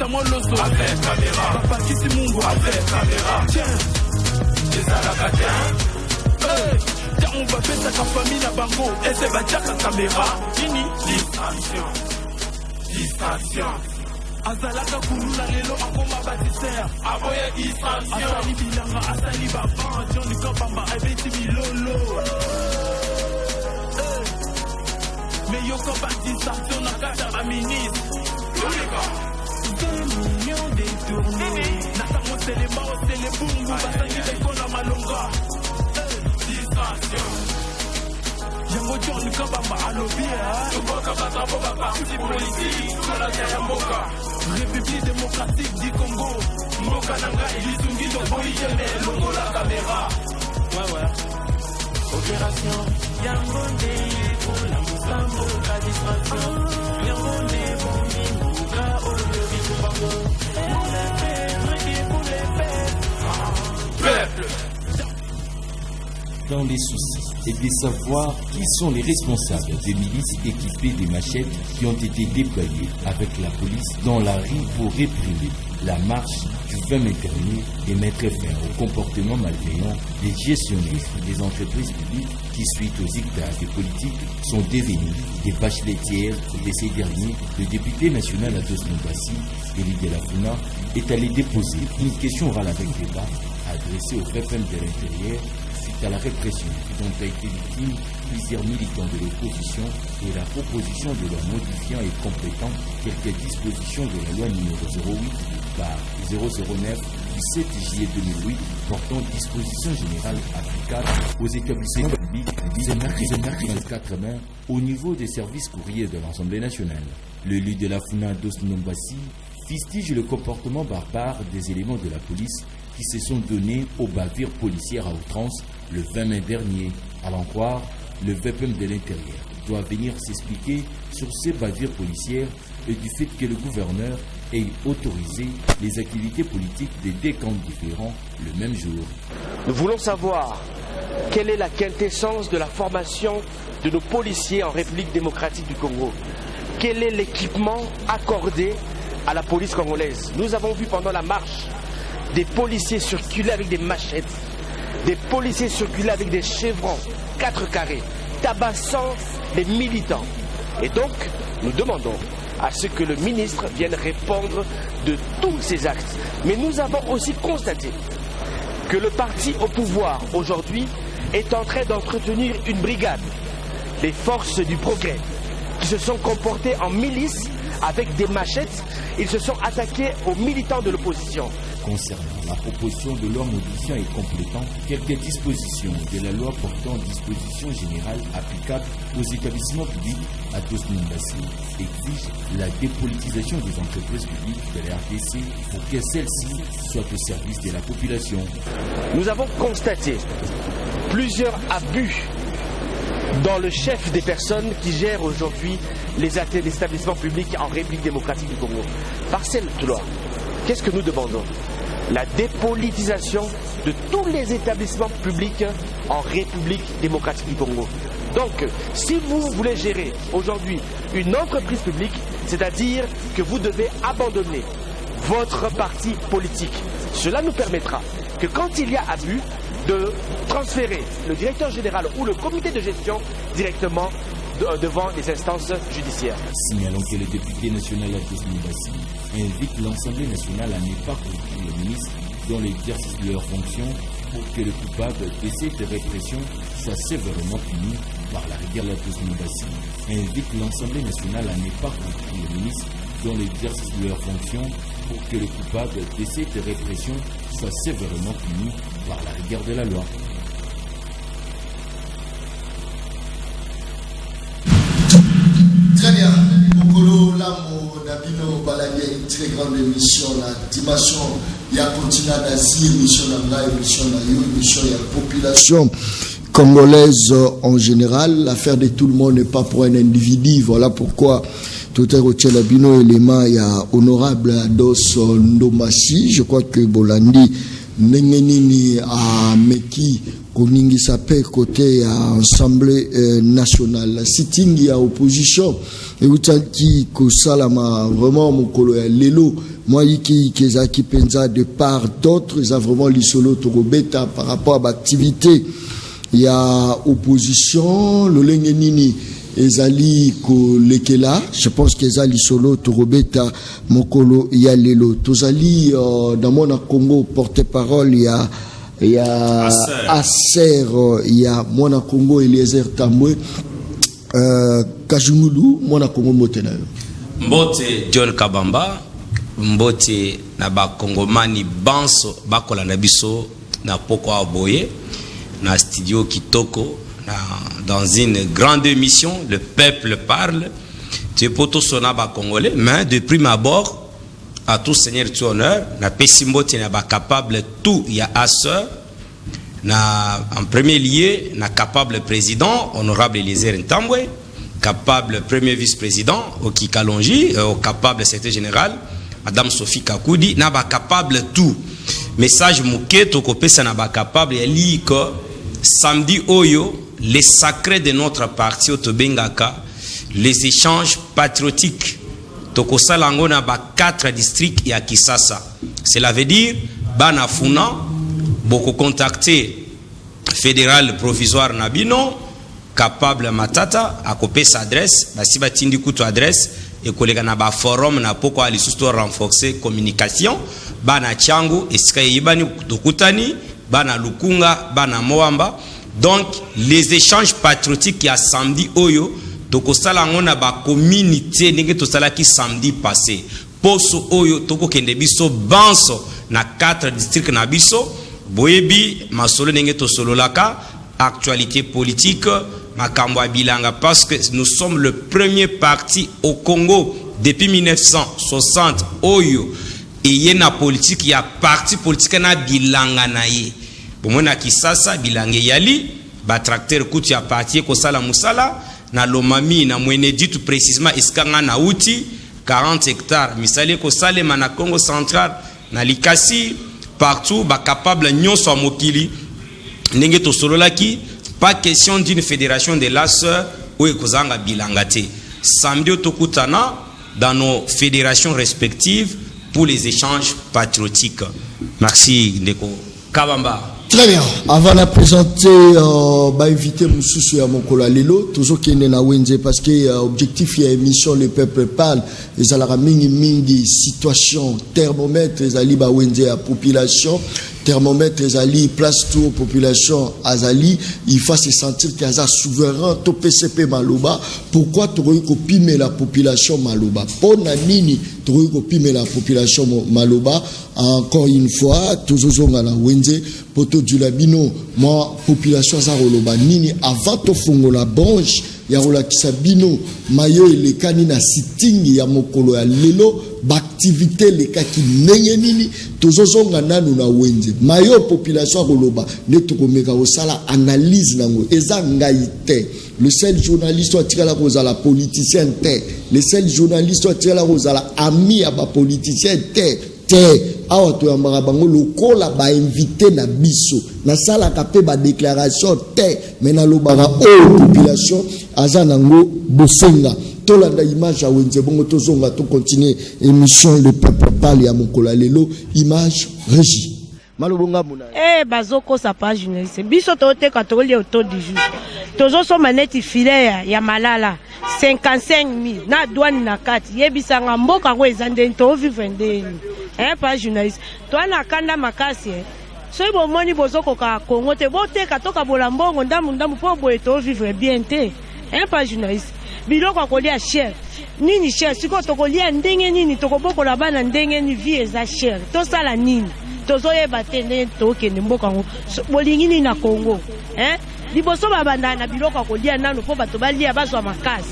Pesa moi l'osso avec caméra. Papa Kisi Mungu avec caméra. Tiens, les alakatins. Tiens, on va faire ta famille la bango. Et c'est Bajaka caméra. Fini. Distraction. Azalaka kulula lelo akoma batiser. Aboye distraction. Asali bilanga, asali baba. Johnny Kabamba, ebeti bilolo. Mais yo comme distraction na kata ba ministre. 2 millions détournés. Natamo c'est les morts, c'est les bungu. Basangi bekona malonga. Distraction. Yango Johnny Kabamba alobia. Tuboka batabo ba parti politique. Tola Yamboka. République démocratique du Congo. Mboka nanga Ilizungi Doboyi Jeme. Longo la caméra. Ouais. Opération Yambonde pour la Moussambo, la distraction. Yambonde pour Nimouka, Olori Kubango. Pour les faits, pour les faits. Peuple. Dans les soucis et de savoir qui sont les responsables des milices équipées des machettes qui ont été déployées avec la police dans la rue pour réprimer la marche du 20 mai dernier et mettre fin au comportement malveillant des gestionnaires des entreprises publiques qui, suite aux dictats des politiques, sont devenus des bacheletières de ces derniers. Le député national Ados Nombassi, Élie de la Funa, est allé déposer une question orale avec débat adressée au FFM de l'Intérieur suite à la répression dont a été victime plusieurs militants de l'opposition et la proposition de loi modifiant et complétant quelques dispositions de la loi numéro 08 par 009 du 7 juillet 2008 portant dispositions générales applicables aux établissements publics des 80 au niveau des services courriers de l'Assemblée nationale. Le leader de la FUNA Dos Nombassi fustige le comportement barbare des éléments de la police qui se sont donnés aux bavures policières à outrance le 20 mai dernier. À l'en croire, le VPM de l'Intérieur doit venir s'expliquer sur ces bavures policières et du fait que le gouverneur ait autorisé les activités politiques des deux camps différents le même jour. Nous voulons savoir quelle est la quintessence de la formation de nos policiers en République démocratique du Congo. Quel est l'équipement accordé à la police congolaise? Nous avons vu pendant la marche des policiers circuler avec des machettes, des policiers circuler avec des chevrons 4 carrés, tabassant les militants. Et donc, nous demandons à ce que le ministre vienne répondre de tous ces actes. Mais nous avons aussi constaté que le parti au pouvoir aujourd'hui est en train d'entretenir une brigade, les forces du progrès, qui se sont comportées en milice avec des machettes. Ils se sont attaqués aux militants de l'opposition. Concernant la proposition de loi modifiant et complétant quelques dispositions de la loi portant dispositions générales applicables aux établissements publics, Ados Nombassi exige la dépolitisation des entreprises publiques de la RDC pour que celles-ci soient au service de la population. Nous avons constaté plusieurs abus dans le chef des personnes qui gèrent aujourd'hui les établissements publics en République démocratique du Congo. Par cette loi, qu'est-ce que nous demandons? La dépolitisation de tous les établissements publics en République démocratique du Congo. Donc, si vous voulez gérer aujourd'hui une entreprise publique, c'est-à-dire que vous devez abandonner votre parti politique. Cela nous permettra que quand il y a abus, de transférer le directeur général ou le comité de gestion directement devant les instances judiciaires. Signalons que le député national Ados Nombassi invite l'Assemblée nationale à ne pas poursuivre les ministres dans l'exercice de leurs fonctions pour que le coupable de cette répression soit sévèrement puni par la rigueur. Ados Nombassi invite l'Assemblée nationale à ne pas poursuivre les ministres dans l'exercice de leurs fonctions pour que le coupable de cette répression soit sévèrement puni par la rigueur de la loi. Très bien. Bokolo Lamo Nabino Baladia, une très grande émission, la dimension, il y a continent d'Asie, émission d'Anga, émission d'Ayo, émission, il y a la population congolaise en général. L'affaire de tout le monde n'est pas pour un individu. Voilà pourquoi tout est retiré Labino élément, il y a honorable Ados Nombassi. Je crois que Bolandi Nengenini a Meki Koningi Sapé côté à Assemblée nationale. La sitting il y a opposition et Utaki Kosalama vraiment mon colo Lelo moi qui penza de part d'autres, ils ont vraiment l'isolo torobeta par rapport à l'activité. Il y a opposition, le lengenini ezali ko lekela, je pense que ezali solo torobeta mokolo ya lelo. Tozali dans mon Congo porte-parole, il y a Acer, il y a Mona Congo Eliezer Tambwe, Kajungulu, Mona Congo Motenayo. Mbote John Kabamba, mbote na ba Kongomani banso bakola na biso na poko aboye na studio Kitoko dans une grande émission, le peuple parle. Tu es poto sona ba Congolais, mais de prime abord à tout seigneur tu honneur na pesimbote na ba capable tout ya asseur na en premier lieu na capable président honorable Eliezer Ntambwe, capable premier vice-président Oki Kalonji, au capable secrétaire général Madame Sophie Kakoudi, na ba capable tout message mouké to kopesa na ba capable ya li ko samedi oyo les sacrés de notre parti au Tobengaka, les échanges patriotiques toko salango na ba 4 districts ya Kisasa. Cela veut dire bana funa boko contacter fédéral provisoire Nabino capable matata akope sa adresse basi batindi kutu adresse et kolega na ba forum na poko ali susto renforcer communication bana changu esika yibani tokutani bana lukunga bana moamba. Donc les échanges patriotiques ya samedi oyo toko salango na ba communauté ndenge to salaki samedi passé poso oyo toko kende biso banso na 4 districts na biso boyebi masolo ndenge to sololaka actualité politique makambo bilanga parce que nous sommes le premier parti au Congo depuis 1960 oyo et na politique ya parti politique na bilanga na ye bomona Kisasa bilange yali ba tracteur kuti ya parti ko sala musala na lomami na mwenedi tout précisément iskanga na uti 40 hectares misali ko salema na Congo central na Likasi partout ba capable nyonso a mokili ndenge to sololaki pas question d'une fédération de la sœur ou ekozanga bilangate samedi tokutana dans nos fédérations respectives pour les échanges patriotiques. Merci Ndeko Kabamba. Très bien. Avant de présenter, inviter Moussoussou à Mokola Lelo, toujours qui est na Wenze parce que objectif de l'émission Le Peuple Parle, les alara mingi situation thermomètre, les ali ba Wenze à population, thermomètre, les ali place tout population azali, il faut se sentir qu'il y a souverain, to PCP Maloba. Pourquoi tu veux copier la population Maloba? Pour nini tu veux copier la population Maloba? Encore une fois, toujours on a la Wenze. Poto du labino, moi, population Zaroloba, nini, avant to fongo la branche, ya rola kisabino, mayo et les kanina sitting, ya mokolo ya lelo, l'activité, les kaki nenye nini, tozozo ngana na wenze. Mayo population Roloba, netoko mega osala analyse nango, eza ngaite. Le seul journaliste qui a la rose à la politicien, le seul journaliste qui a la rose à la ami à la politicien, awa to ya marabango lokola ba invité na biso na sala kapé ba déclaration mais na lobara population azanango bosenga tolanda image ya wenze bongo tozonga to continuer émission Le Peuple Parle ya Mokola Lelo image régie malobonga mona bazoko sa page journaliste biso to te katoli auto du jour tozo so maneti filet ya malala 55,000 na douane na kati yebisanga mboka ngo ezande to vivre ndeni pas journaliste toi na kanda makasi so bo moni bozoko ka Congo te bote ka toka bolambongo ndamu po boye to vivre bien te pas journaliste biloko akolia cher nini cher siko tokolia ndenge nini tokobokola bana ndenge ni vie eza cher to sala nini tozoyeba te ndenge tokende mboka ngo bolingi ni na Congo liboso babanda na biloko akolia nano po bato balia bazwa makasi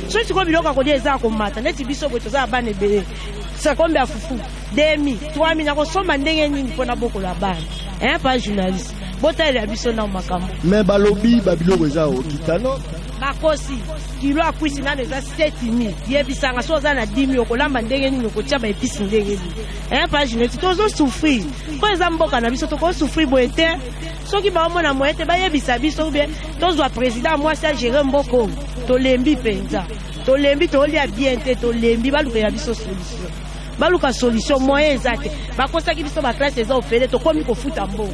so siko biloko akolia eza komata neti biso boto za bana ebele ça combien à foufou 2000 3000 na kosomba ndenge nini pona bokola bana pas journaliste botale ya biso na makambo mais balobi babiloko eza okitano bakosi kilo akwisi na eza 7000 yebisanga so za na 10000 okolamba ndenge nini okotia ba episi ndenge nini pas journaliste tozo souffrir ko eza mboka na biso toko souffrir boete soki ba mona moete ba yebisa biso bien tozwa président moi ça gérer mboko to lembi penza to lembi to lia bien te to lembi ba luka ya biso solution baluka solution moyen ezate bakosaki biso ba classe eza ofele to komi ko futa mbo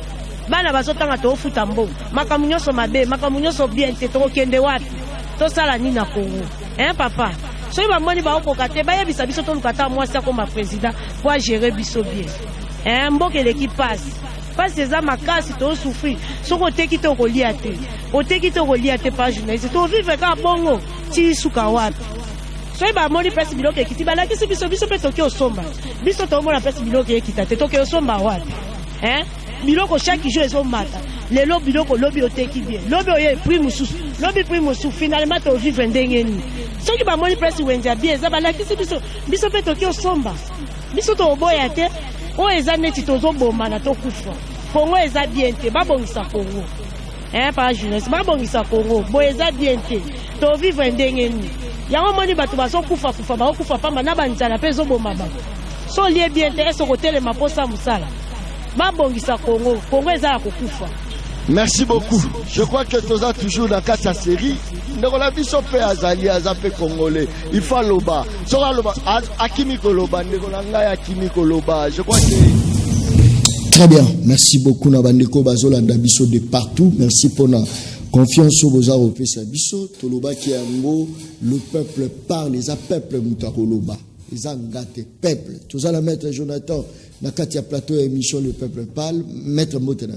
bana bazotanga to futa mbo makambo nyonso mabe makambo nyonso bien te to kende wapi to sala nini na Congo papa soki bamoni baokoka te bayebisa biso toluka ta mwasi akoma président po agere biso bien mboka eleki pasi eza makasi tosouffrir soki oteki te okolia te pa journaliste tovivre kaka bongo ti suka wapi soki bamoni mpesi biloko ekiti balakisi biso mpe toki osomba biso tomona mpesi biloko ekita te toki osomba wapi biloko chaque jour ezomata lelo biloko lobi oteki bien lobi oye prix mosusu finalement tovivre ndenge nini soki bamoni mpesi wenja bien eza balakisi biso mpe toki osomba biso toboya te oyo eza neti tozoboma na tokufa Congo eza bien te babongisa Congo par jeunesse babongisa Congo boye eza bien te tovivre ndenge nini yango moni bato bazokufa bakokufa pamba na banzala mpe ezoboma bango so lie bien te ese kotelema mposa mosala babongisa Congo eza ya kokufa. Merci beaucoup. Je crois que toza toujours dans la série. Ndekola biso pe azali azape congolais. Il faut loba. Sora loba akimi koloba ndekola ngai akimi koloba. Je crois que très bien. Merci beaucoup na bandeko bazolanda biso de partout. Merci pour la confiance sur vos européens biso. Toloba ki yango le peuple parle, les peuple mutakoloba. Les angate peuple. Toza la maître Jonathan na katia plateau émission le peuple parle. Maître Motena.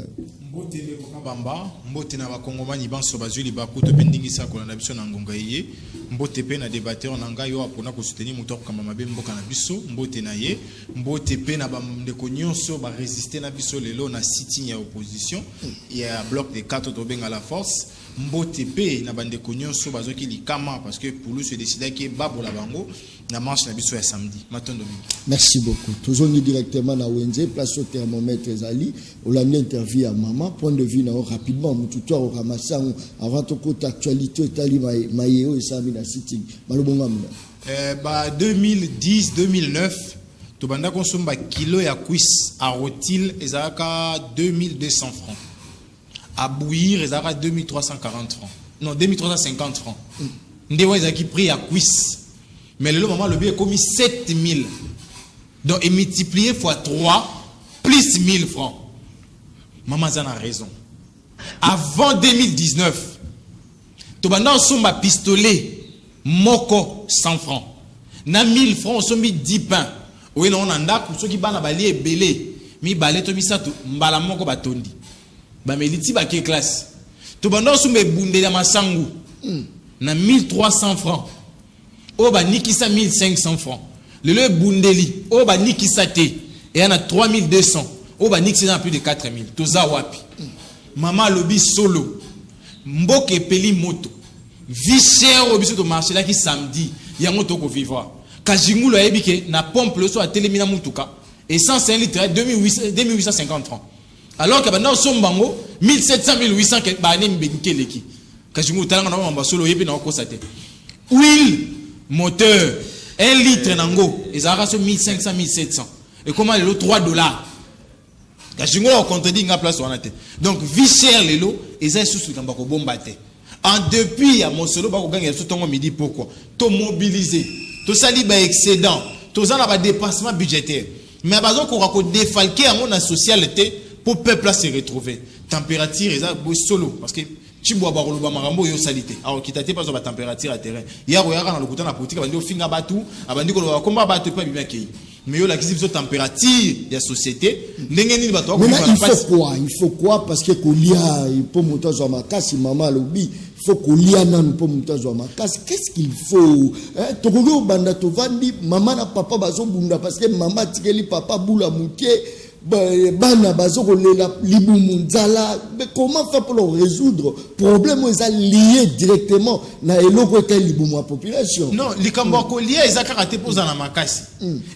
Mbote le Bamba, mbote na bakongomani banso bazuli bakuto pendingisa kolanda biso na ngonga yé, mbote pe na débatteur na ngai yo apona ko soutenir moto kama mabe mboka na biso, mbote na ye, mbote pe na bandeko nyonso ba résister na biso lelo na sitting ya opposition, ya bloc de 4 to benga la force, mbote pe na bandeko nyonso bazoki likama parce que pour lui se décider que babola bango na marche na biso ya samedi. Matondo. Merci beaucoup. Toujours directement na Wenze place au thermomètre Zali, on l'a mis interview à maman point de vue na rapidement mututo au ramassan avant to côté actualité tali maïeo et ça mina sitting. Malobonga mina. 2010 2009 to banda konsomba kilo ya cuisse à rotil ezaka 2200 francs. À bouillir ezaka 2340 francs. Non 2350 francs. Ndewa ezaki prix à cuisse. Mais le moment le billet est commis 7000. Donc, et multiplié fois 3 plus 1000 francs. Maman en a raison. Avant 2019, tu as un pistolet, moko 100 francs. Na 1000 francs, on a mis 10 pains. Oui, non, on a pour ceux qui ont balé belé. Mi balé, tu as mis mbala moko batondi. Ba me liti ba ke classe. Tu as un bunde na masangu. Na 1300 francs. Oba nikisa 1500 francs. Le bundeli. Oba nikisa te. Et il y en a 3200. Oba nikisa plus de 4000. Toza wapi. Maman lobby solo. Mboke peli moto. Vie cher au biso to marché là qui samedi. Il y a moto ko vivre. Kajingulu a ebike na pompe le so a télémina mutuka. Et 105 litres 2850 francs. Alors que maintenant sombango 1700 1800 ba ne mbenke leki. Kajingulu talanga na mamba solo yebi na ko sate. Huile moteur 1 litre nango ezara so 1500 1700 et comment le $3 kajingo au contredit nga place wana te donc vie cher lelo eza susu kamba ko bomba te en depuis à mosolo ba ko ganga so tongo midi pourquoi to mobiliser to sali ba excédent to za na ba dépassement budgétaire mais bazo ko défalquer en na socialité pour peuple se retrouver température eza solo parce que Chiboa baroloba marambo yo salité. Alors kitate pas sur la température à terrain. Hier oya na lokuta na politique abandi ofinga batu, abandi ko komba batu pa bien kei. Mais yo la kisi biso température ya société, ndenge nini batu ko il faut quoi parce que kolia il peut monter sur ma casse maman lobi, il faut kolia nan peut monter sur ma casse. Qu'est-ce qu'il faut to ko banda to vandi maman na papa bazo bunda parce que maman tikeli papa bula muke bana bazoko lela libu munzala. Mais comment faire pour le résoudre problème est lié directement na eloko ka libu ma population non likambo ko lié eza karaté pose na makasi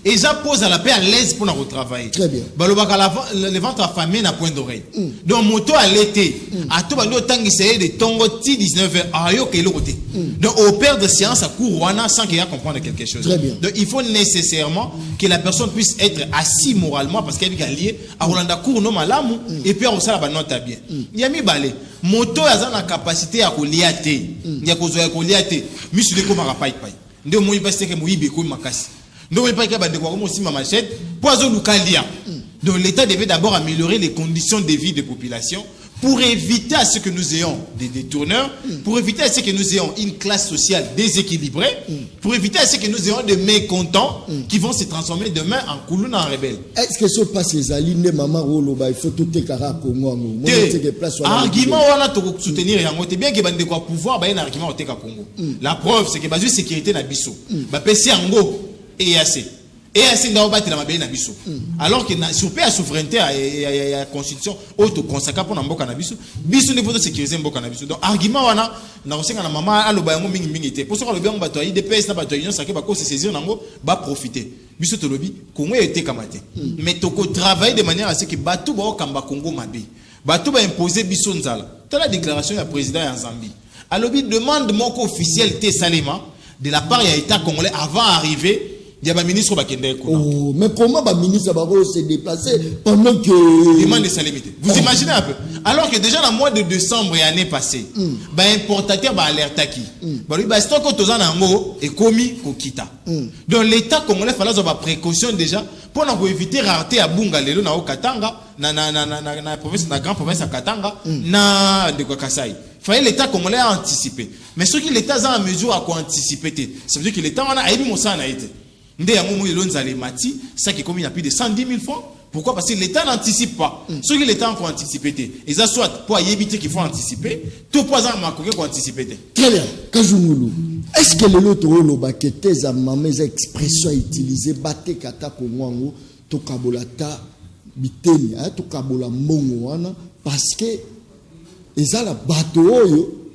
et ça pose à la paix à l'aise pour na retravailler très bien balobaka le ventre affamé na point d'oreille donc moto à l'été à tout bando tangi essayer de tongo ti 19h ayo ke le côté donc au père de séance à cour wana sans qu'il y a comprendre quelque chose très bien donc il faut nécessairement que la personne puisse être assis moralement parce qu'elle est liée à Rolanda cour no malamu et puis on sala ba nota bien yami balé moto aza na capacité ya koliate ya kozoya koliate misule ko mara pai pai ndio moyi parce que moyibe ko makasi Donc il pas capable de quoi aussi ma machette poison localia. Donc l'État devait d'abord améliorer les conditions de vie des populations pour éviter à ce que nous ayons des détourneurs, pour éviter à ce que nous ayons une classe sociale déséquilibrée, pour éviter à ce que nous ayons des mécontents qui vont se transformer demain en Koulouna en rebelle. Est-ce que ce passe ces alignes maman Roloba il faut tout écara Congo argument on a tout soutenir yango te bien que bande quoi pouvoir ba un argument au Teka Congo. La preuve c'est que base sécurité na biso. Ba pesi yango EAC. Et ainsi dans battre la mabé na biso. Alors que sur la souveraineté et la constitution auto consacré pour mboka na biso, biso ne faut sécuriser mboka na biso. Donc argument wana na osenga na mama aloba yango mingi mingi te. Pour ça le bien bato IDPS na bato union saké ba ko se saisir nango ba profiter. Biso to lobi Congo était kamate. Mais toko travailler de manière à ce que bato ba kamba Congo mabé. Bato ba imposer biso nzala. Telle la déclaration du président en Zambie. Alobi demande moko officiel té Salema de la part de l'État congolais avant d'arriver. Il y a un ministre qui a mais comment un ministre s'est déplacé pendant que. Demande de salimité. Vous imaginez un peu. Alors que déjà dans le mois de décembre et l'année passée, importateur va alerter qui. Bah stock autozan nango est commis kokita. Donc l'État congolais fallait avoir précaution déjà pour éviter rareté à Bunga lelo na Katanga na province na grande province à Katanga na de Kasai. Fallait l'État congolais anticiper. Mais ce qui l'État a en mesure à quoi anticiper, ça veut dire que l'État a émis mon sang a été. Ça qui combien à plus de 110 000 francs. Pourquoi? Parce que l'État n'anticipe pas. Ce que l'État faut anticiper. Et ça soit pour éviter qu'il faut anticiper, tout pas en manquer pour anticiper. Très bien. Kajumulu. Est-ce que le loto le baquete za mameza expression utilisée batte kata kongo to kabolata biteni to kabola mbongo wana parce que ezala bato oyo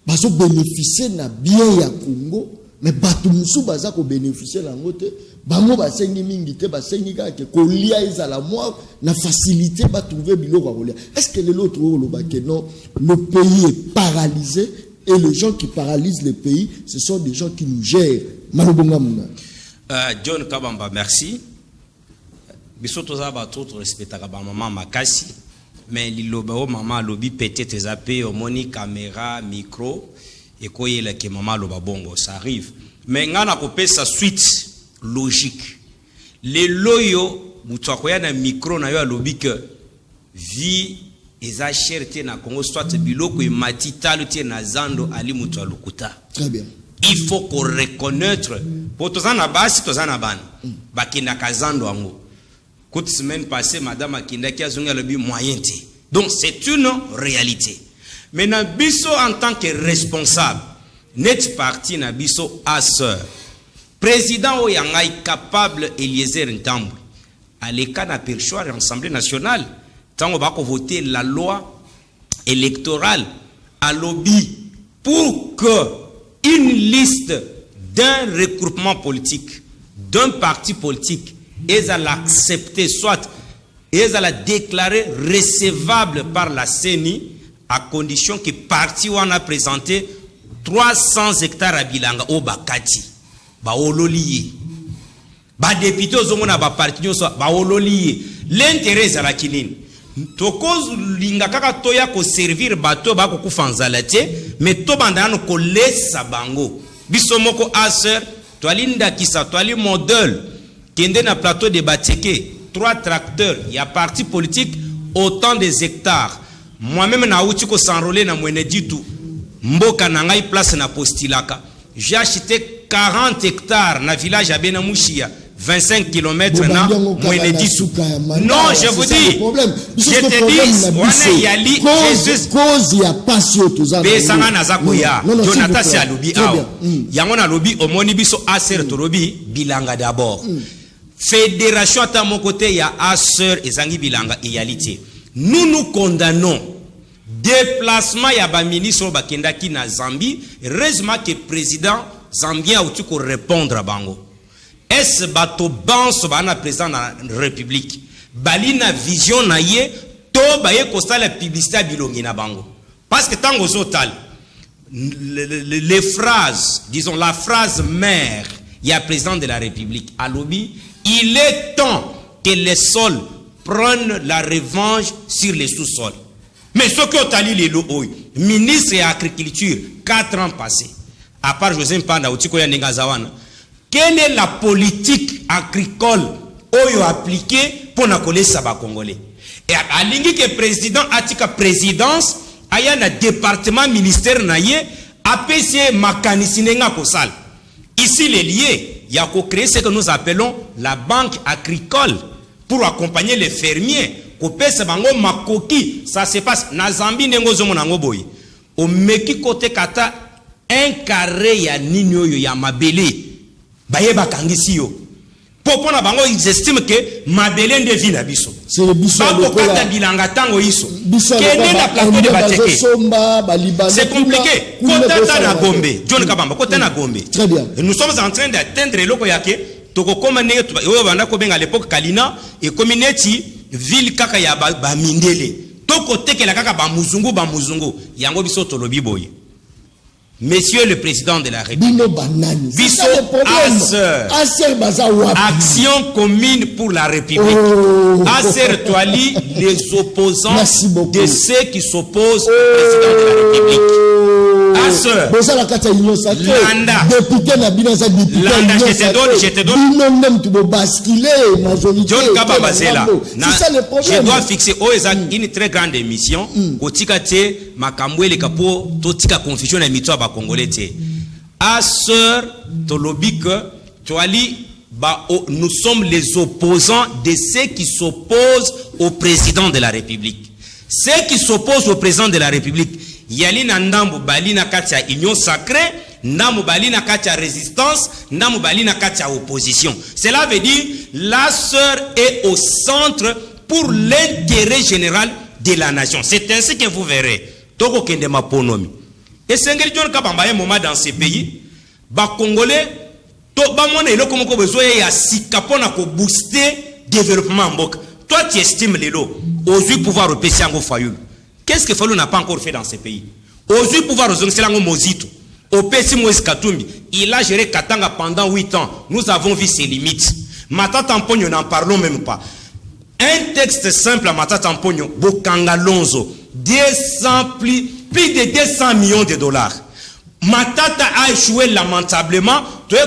bazo bénéficier na bien ya Congo. Mais bato musu baza ko bénéficier la ngote bango basengi mingi te basengi ka ke kolia ezala moi na facilité ba trouver biloko kolia. Est-ce que l'autre le baké non le pays est paralysé et les gens qui paralysent le pays ce sont des gens qui nous gèrent malobonga muna. John Kabamba merci. Biso toza ba tout respectaka ba maman makasi mais liloba o maman lobi peut-être zappé au moni caméra micro. Et quand il y a maman loba bongo, ça arrive. Mais on a coupé sa suite logique. Les loyo, mutwakoya na micro na yo a lobby que vie eza cherté na Congo soit biloko e matitalo tie na zando ali mutwa lukuta. Très bien. Il faut qu'on reconnaître pour tozana basi tozana ban. Bakina kazando ango. Toute semaine passée madame Akinda ki azunga lobi moyen te. Donc c'est une réalité. Mais Nabiso en tant que responsable, net parti Nabiso à sœur. Président Oyangai capable Eliezer Ntambu. À l'écart n'a perchoir l'Assemblée nationale. Tant on va voter la loi électorale à lobby pour que une liste d'un regroupement politique, d'un parti politique, et à l'accepter, soit et à la déclarer recevable par la CENI, à condition que parti où on a présenté 300 hectares à Bilanga au Bakati. Ba ololiye. Ba député aux hommes ba parti ba ololiye. L'intérêt à la kinine. Toko linga kaka toya ko servir bato ba ko kufanzalate, mais to bandana ko lesa bango. Bisomoko aser, toalinda kisa toali modèle kende na plateau de Bateke, 3 tracteurs, il y a parti politique autant des hectares. Moi-même, na outi ko s'enrôler na Mweneditu, mboka na ngai place na Postilaka. J'ai acheté 40 hectares na village à Benamouchia, 25 km na Mweneditu. Non, je vous dis, je te dis, wana yali Jesus cause ya passion tozana. Besanga na zakoya. Jonathan si alobi awo. Yango na lobi omoni biso aser to lobi bilanga d'abord. Fédération à mon côté, il y a Aser et Zangi Bilanga égalité. Nous condamnons déplacement ya ba ministre bakendaki na Zambie, heureusement que président zambien a outu ko répondre à bango. Est-ce bato banso bana président na république balina vision na ye to baye ko la publicité bilongi na bango. Parce que tango zotal les phrases, disons la phrase mère, il y a président de la république à lobby, il est temps que les sols prennent la revanche sur les sous-sols. Mais ce que Otali Lelo Oy, ministre de l'Agriculture, 4 ans passés, à part José Mpanda, quelle est la politique agricole oyo appliqué pour na kolesa ba congolais et alingi que président atika présidence aya na département ministère na ye apc makanisi nenga kosala ici les liés il y a créé ce que nous appelons la banque agricole pour accompagner les fermiers kopesa bango makoki. Ça se passe na Zambie nengo zomo nango boy o meki côté kata un carré ya nini oyo ya mabele baye bakangisi yo popo na bango ils estiment que mabele nde vina biso c'est le biso bako kata bilanga tango iso kende na plateau de Bateke c'est compliqué kota na Gombe John Kabamba kota na Gombe très bien nous sommes en train d'atteindre loko yake toko koma ne oyo banda ko benga à l'époque Kalina et community ville kaka ya ba mindele toko tekela kaka ba muzungu yango biso tolobi boye. Monsieur le Président de la République, Action commune pour la République. Acer Toali, les opposants de ceux qui s'opposent au Président de la République. Acer, Landa, je te donne. John Kababazela, je dois fixer une très grande émission. Kotikate, Makambwe, le Kapo, Totika confusion et mito à Congolais. À sœur Tolobik, nous sommes les opposants de ceux qui s'opposent au président de la République. Ceux qui s'opposent au président de la République, Yalina Ndambu Balina Katia Union Sacrée, Ndambu Balina Katia Résistance, Ndambu Balina Katia Opposition. Cela veut dire la sœur est au centre pour l'intérêt général de la nation. C'est ainsi que vous verrez. Toko Kendema Ponomi. Et Sengeli John Kabamba un moment dans ces pays, ba Congolais, to ba mona elo komoko besoin ya sikapona ko booster développement mbok. Toi tu estimes les lots, aujourd'hui pouvoir repêcher en Fayulu. Qu'est-ce que Fayulu n'a pas encore fait dans ces pays? Aujourd'hui pouvoir rezonger lango Mozito. Au Pessi Moïse Katumbi, il a géré Katanga pendant 8 ans. Nous avons vu ses limites. Matata Mponyo n'en parlons même pas. Un texte simple à Matata Mponyo, Bokanga Lonzo, plus de 200 millions de dollars. Matata a échoué lamentablement. De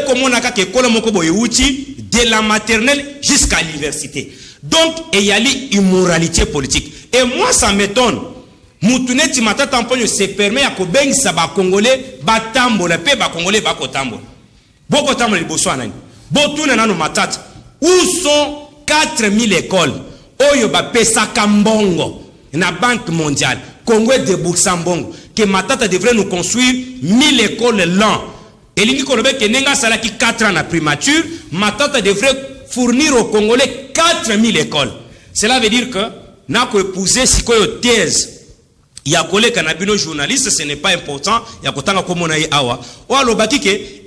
la maternelle jusqu'à l'université. Donc, il y a l'immoralité politique. Et moi, ça m'étonne. Moutouneti Matata Mponyo se permet à Kobeng Saba Congolais, Batambola, pe ba Congolais, Bako Tambola. Boko Tambola, Botswana. Botouna nano Matata. Où sont 4000 écoles? Oyo ba pesa Kambongo. Na Banque mondiale, Congo de Buxambongo, que Matata devrait nous construire 1000 écoles l'an. Et l'Ingi Kolobe que Nenga Salaki 4 ans à primature, Matata devrait fournir aux Congolais 4000 écoles. Cela veut dire que, n'a qu'à épouser si quoi thèse. Il y a collègue canabino journaliste, ce n'est pas important. Il y a kotanga komonaï awa. Ou alors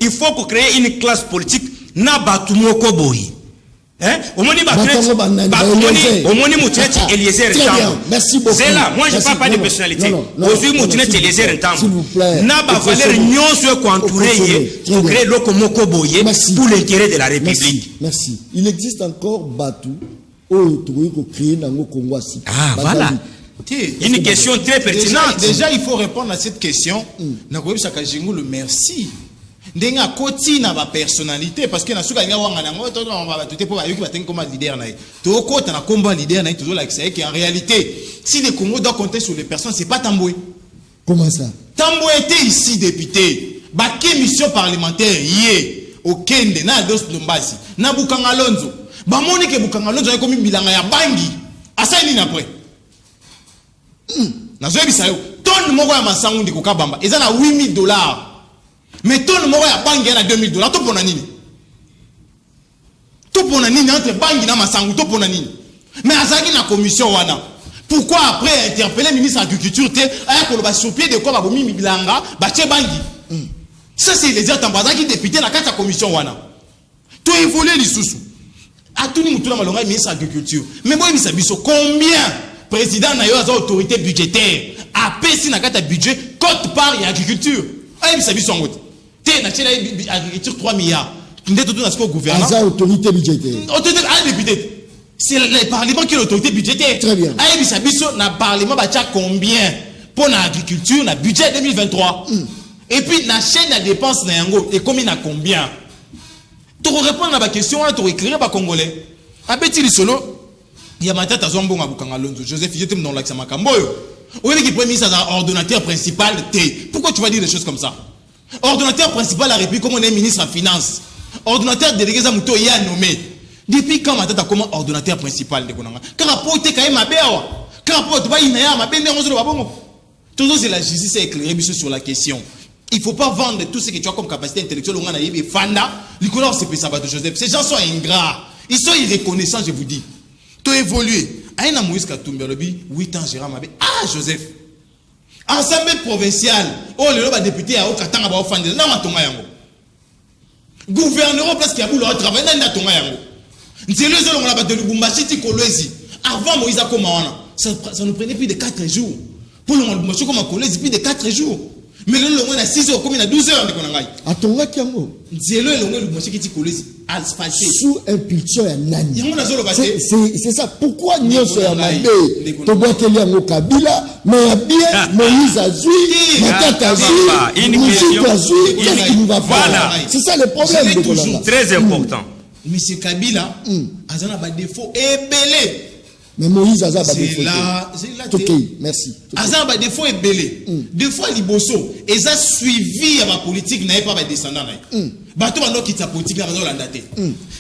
il faut qu'on crée une classe politique na batumoko boy. Hein? Au moins, Eliezer Ntambo. Merci beaucoup. C'est là, moi je ne parle pas de personnalité. Aujourd'hui, Moutinette Eliezer Ntambo. N'a pas valeur nyonso ko entouré pour créer lokomoko boye pour l'intérêt de la République. Merci. Il existe encore Batu au créer dans le Congo. Ah voilà. Une question très pertinente. Déjà, il faut répondre à cette question. Le merci. Ndenga koti na ba personnalité parce que na suka nga wanga nango to ba tuté pour ayuki batenga comme leader na to kota na combat leader na toujours like c'est qu'en réalité si le Congo doit compter sur les personnes c'est pas Tamboué. Comment ça? Tamboué était ici député ba mission parlementaire yé au Kende na dos Lumbasi na Bukanga Lonzo ba moni ke Bukanga Lonzo a comme bilanga ya bangi asa ni na près na zo bisayo ton moko ya masangu ndiko kabamba eza na $8000. Mais tout le monde a bangi à $2000. Tout pour nani. Tout pour nani entre bangi na masangu tout pour nani. Mais azaki na commission wana. Pourquoi après interpeller le ministre de l'agriculture te aya ko ba sur pied de quoi ba bomi bilanga ba che bangi. Ça c'est les gens tambazaki député na kata commission wana. To évoluer les sous. A tout ni mutula malonga ministre de l'agriculture. Mais moi ministre biso combien président na yo a autorité budgétaire a pesi na kata budget cote part et agriculture. Ay ministre biso ngote. Agriculture 3 milliards. Au gouvernement. C'est l'autorité budgétaire. C'est le Parlement qui est l'autorité budgétaire. Très bien. Le Parlement va combien pour l'agriculture, le budget 2023. Et puis la chaîne de dépenses, et combien à combien. Tu répondre à la question, tu éclairer les Congolais. À petit solo, il y a ma tête à Zombon à Bukangalonzo. Joseph, j'étais dans l'accès Makamboyo. Où est-ce qu'il peut mettre ça ordonnateur principal T? Pourquoi tu vas dire des choses comme ça? Ordonnateur principal de la République, comme on est ministre en finance. Ordonnateur délégué Zamouto, il y a nommé. Depuis quand ma tête a comme ordonnateur principal de Konanga? Car rapport était quand même à Béo. Car rapport tu vas y aller, ma belle de Babongo. Toujours c'est la justice éclairée sur la question. Il ne faut pas vendre tout ce que tu as comme capacité intellectuelle. On a eu Fanda, Nicolas Sepe-Sabato Joseph. Ces gens sont ingrats. Ils sont irreconnaissants, je vous dis. Tu as évolué. Aïna Moïse Katumbi, 8 ans, Gérard Mabé. Ah, Joseph. Assemblée provinciale. Oh, le député a Okatanga ba Fanda. Non, ma tonga yango. Gouverneur, parce qu'il y a beaucoup de travail. Non, ma tonga yango. C'est le seul on a battu le Bumbashi Tikolwezi. Avant Moïse Akomawana. Ça nous prenait plus de 4 jours. Pour le Bumbashi comme un collège, plus de 4 jours. Mais le long, on a 6 heures, comme il a 12 heures. À ton gars, Kiango. C'est le long, le Bumbashi qui collège. Sous impulsion à Nani. C'est ça. Pourquoi nous sommes à Mabé? Tu vois qu'il y a un Kabila, mais il y a bien Moïse Azoui, Matata Azoui, Moussi Azoui. Qu'est-ce qu'il nous va faire? C'est ça le problème. C'est toujours très important. Mais c'est Kabila, il a des défauts ébélés. Mais Moïse a des défauts. Ok, merci. Azan a des défauts ébélés. Des fois, Liboso, ils ont suivi la politique, n'avaient pas de descendants. Bateau maintenant qui sa politique n'a pas daté.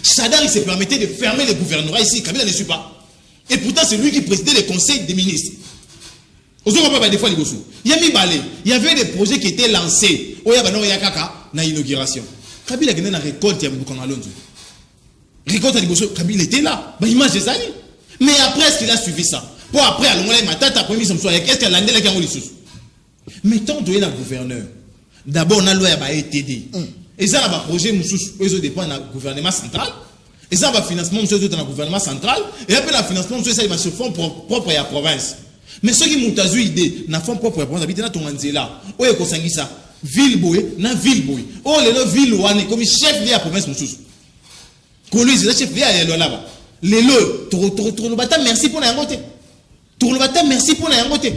Chadar il se permettait de fermer les gouvernements ici. Kabila ne suit pas. Et pourtant c'est lui qui présidait les conseils des ministres. Aux autres pas des fois Liboso. Il y a mis balé. Il y avait des projets qui étaient lancés. Oya bano ya kaka na inauguration. Kabila gagné na récolte ya Bukanga Alonso. Récolte Liboso. Kabila était là. Bah image des années. Mais après est-ce qu'il a suivi ça? Pour après à l'onglet matata premier somme soir. Qu'est-ce qu'elle a ndela qui a ngoli sous? Mettons doyer la gouverneur. D'abord on a loi ya ETD. Et ça, un projet, ils dépendent du gouvernement central. Et ça, un financement, dans le gouvernement central. Et après, le financement, ça, il va se faire propre à la province. Mais ceux qui m'ont eu idée, na font propre à la province, habitent dans ton Anzela. Oh, il y a ça. Ville boy, na ville boy. Oh, les ville ouane, comme chef de la province, moussous. Colui, c'est le chef de la là-bas. Les lots, tourne bata, merci pour la yangote. Tourne bata, merci pour la yangote.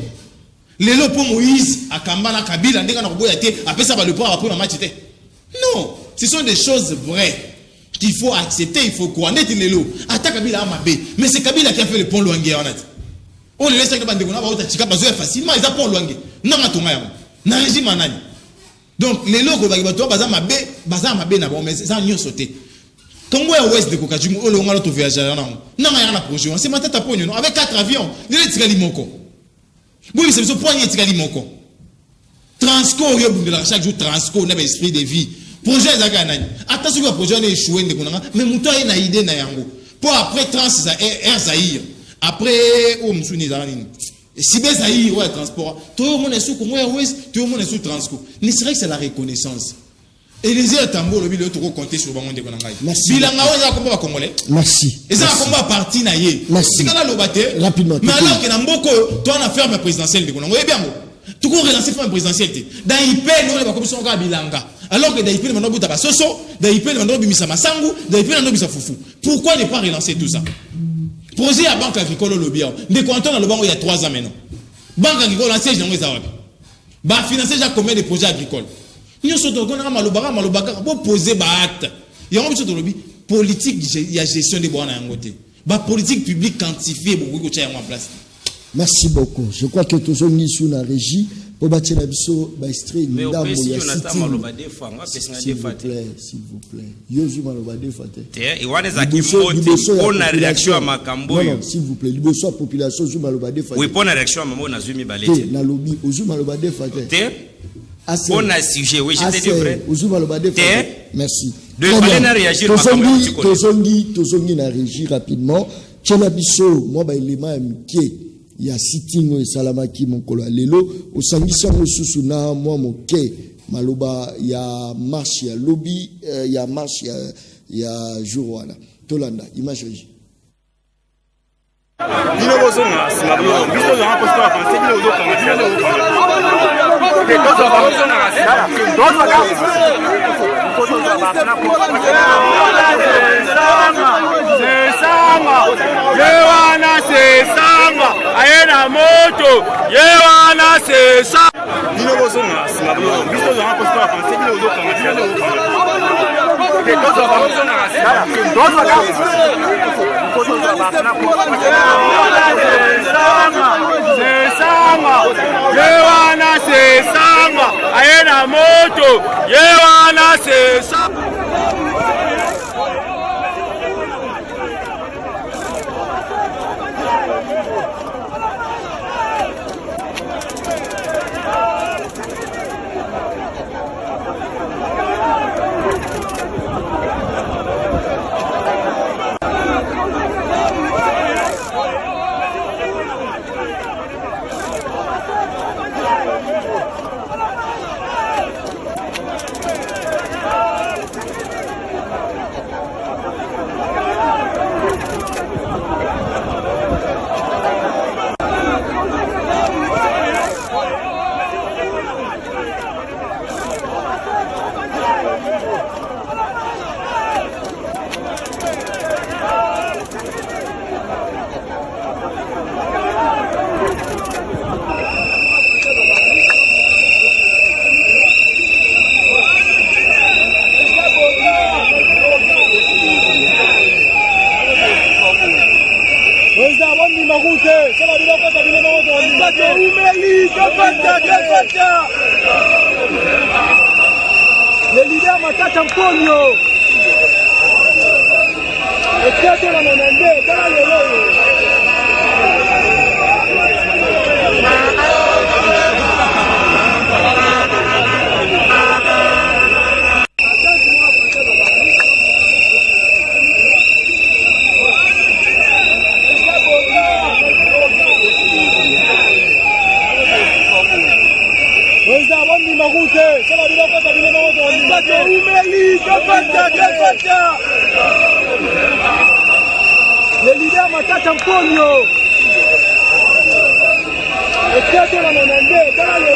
Les lots pour Moïse, à Kambana, Kabila, ndeka na kuboya te, après ça va le prendre après ma match. Non, ce sont des choses vraies qu'il faut accepter, il faut croire. Net les lots. Attaque Kabila Amabé. Mais c'est Kabila qui a fait le pont Luangue en net. On les laisse avec des gens facilement, ils ont pont Luangue. Non, na régime manani. Donc les lots que va bazar Mabé na bon mais ça n'y sauté. Congo est ouest de Kokajum, on le ngalo to voyager non. Non, il y a un projet. C'est ma tête à pognon avec 4 avions. Les tirali moko. Oui, c'est ce point il tirali moko. Transco, chaque jour Transco, on a esprit de vie. Projet Zaganani. Attention que le projet est échoué, mais Mouton a une idée. Pour après Trans Air Zahir. Après, oh, Moussuni Zarani. Si bien Zahir, ouais, transport. Tout le monde est sous Congo Ouest, tout le monde est sous Transco. Mais c'est vrai que c'est la reconnaissance. Et les yeux tambour, le bilan, tu peux compter sur le monde de Konangai. Merci. Merci. Et ça a combat parti naïe. Merci. C'est quand on a le rapidement. Mais alors que Namboko, toi, on a fait ma présidentielle de Konangai. Bien, tout le monde relancé la présidentielle. Dans l'IP, nous, on a comme ça, on a bilanga. Alors que dans l'IP, on a dit Soso, dans l'IP, on a dit Missa Massangu, dans l'IP, on a dit Foufou. Pourquoi ne pas relancer tout ça? Projet à Banque Agricole au Lobia. Dès qu'on entend dans le banc, il y a 3 ans maintenant. Banque Agricole, un siège dans les Arabes. Bah, financer déjà combien de projets agricoles? Nous sommes dans le Malobaka, pour poser acte. Il y a un politique, il y a gestion des bois à un côté. Bah, politique publique quantifiée, beaucoup de en place. Merci beaucoup. Je crois que tous on est sur la régie. Pour bâtir la biso, extrait mais au pays, si on attend Malobade, s'il vous plaît. Yosu Malobade Fate. Et on a réaction à Makambo. Non, s'il vous plaît. Liboso à population, Yosu Malobade Fate. Oui, pour la réaction à Maman, on a zumi balé. Na lobby, Yosu Malobade Fate. On a sujet, oui, j'étais dit vrai. Yosu Malobade Fate. Merci. De fallait na réagir Tozongi na réagir rapidement. Tchena biso, moi, élément amitié. Il y a sitting et salamaki mon kolo lelo au sangisa mosusu na moi moke maloba il y a marche il y a lobby il y a marche il y a jour voilà tolanda imagerie bino bozonga simablo biso za posto a penser bino bozonga bino ayena moto yewana sesa bino bozonga simablo biso za posto a penser bino bozonga bino Le leader Matata Mponyo. Et c'est la monende, dans le le leader Matata Mponyo. Et c'est la monende, dans le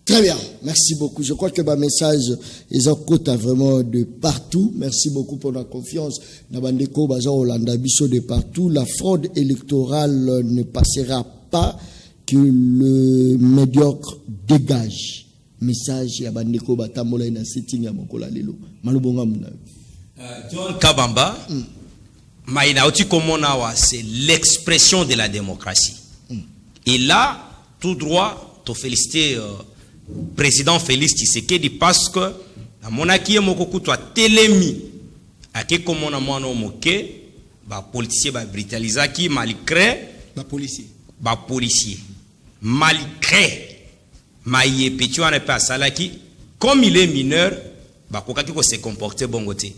Très bien, merci beaucoup. Je crois que ma message est en côte vraiment de partout. Merci beaucoup pour la confiance. Nabandeko Baza Hollanda Bisso de partout. La fraude électorale ne passera pas, que le médiocre dégage. Message ya bandeko Batamola na sitting ya Mokola Lelo. Malubonga muna. John Kabamba, Maïna Otikomonawa, c'est l'expression de la démocratie. Et là, tout droit, te féliciter président Félix Tshisekedi parce que la monarchie mokoku toi telemi ake komona mwana moke ba policier ba brutalisaki malgré ba policier malgré maye petua ne pas salaki comme il est mineur ba kokaki ko se comporter bongote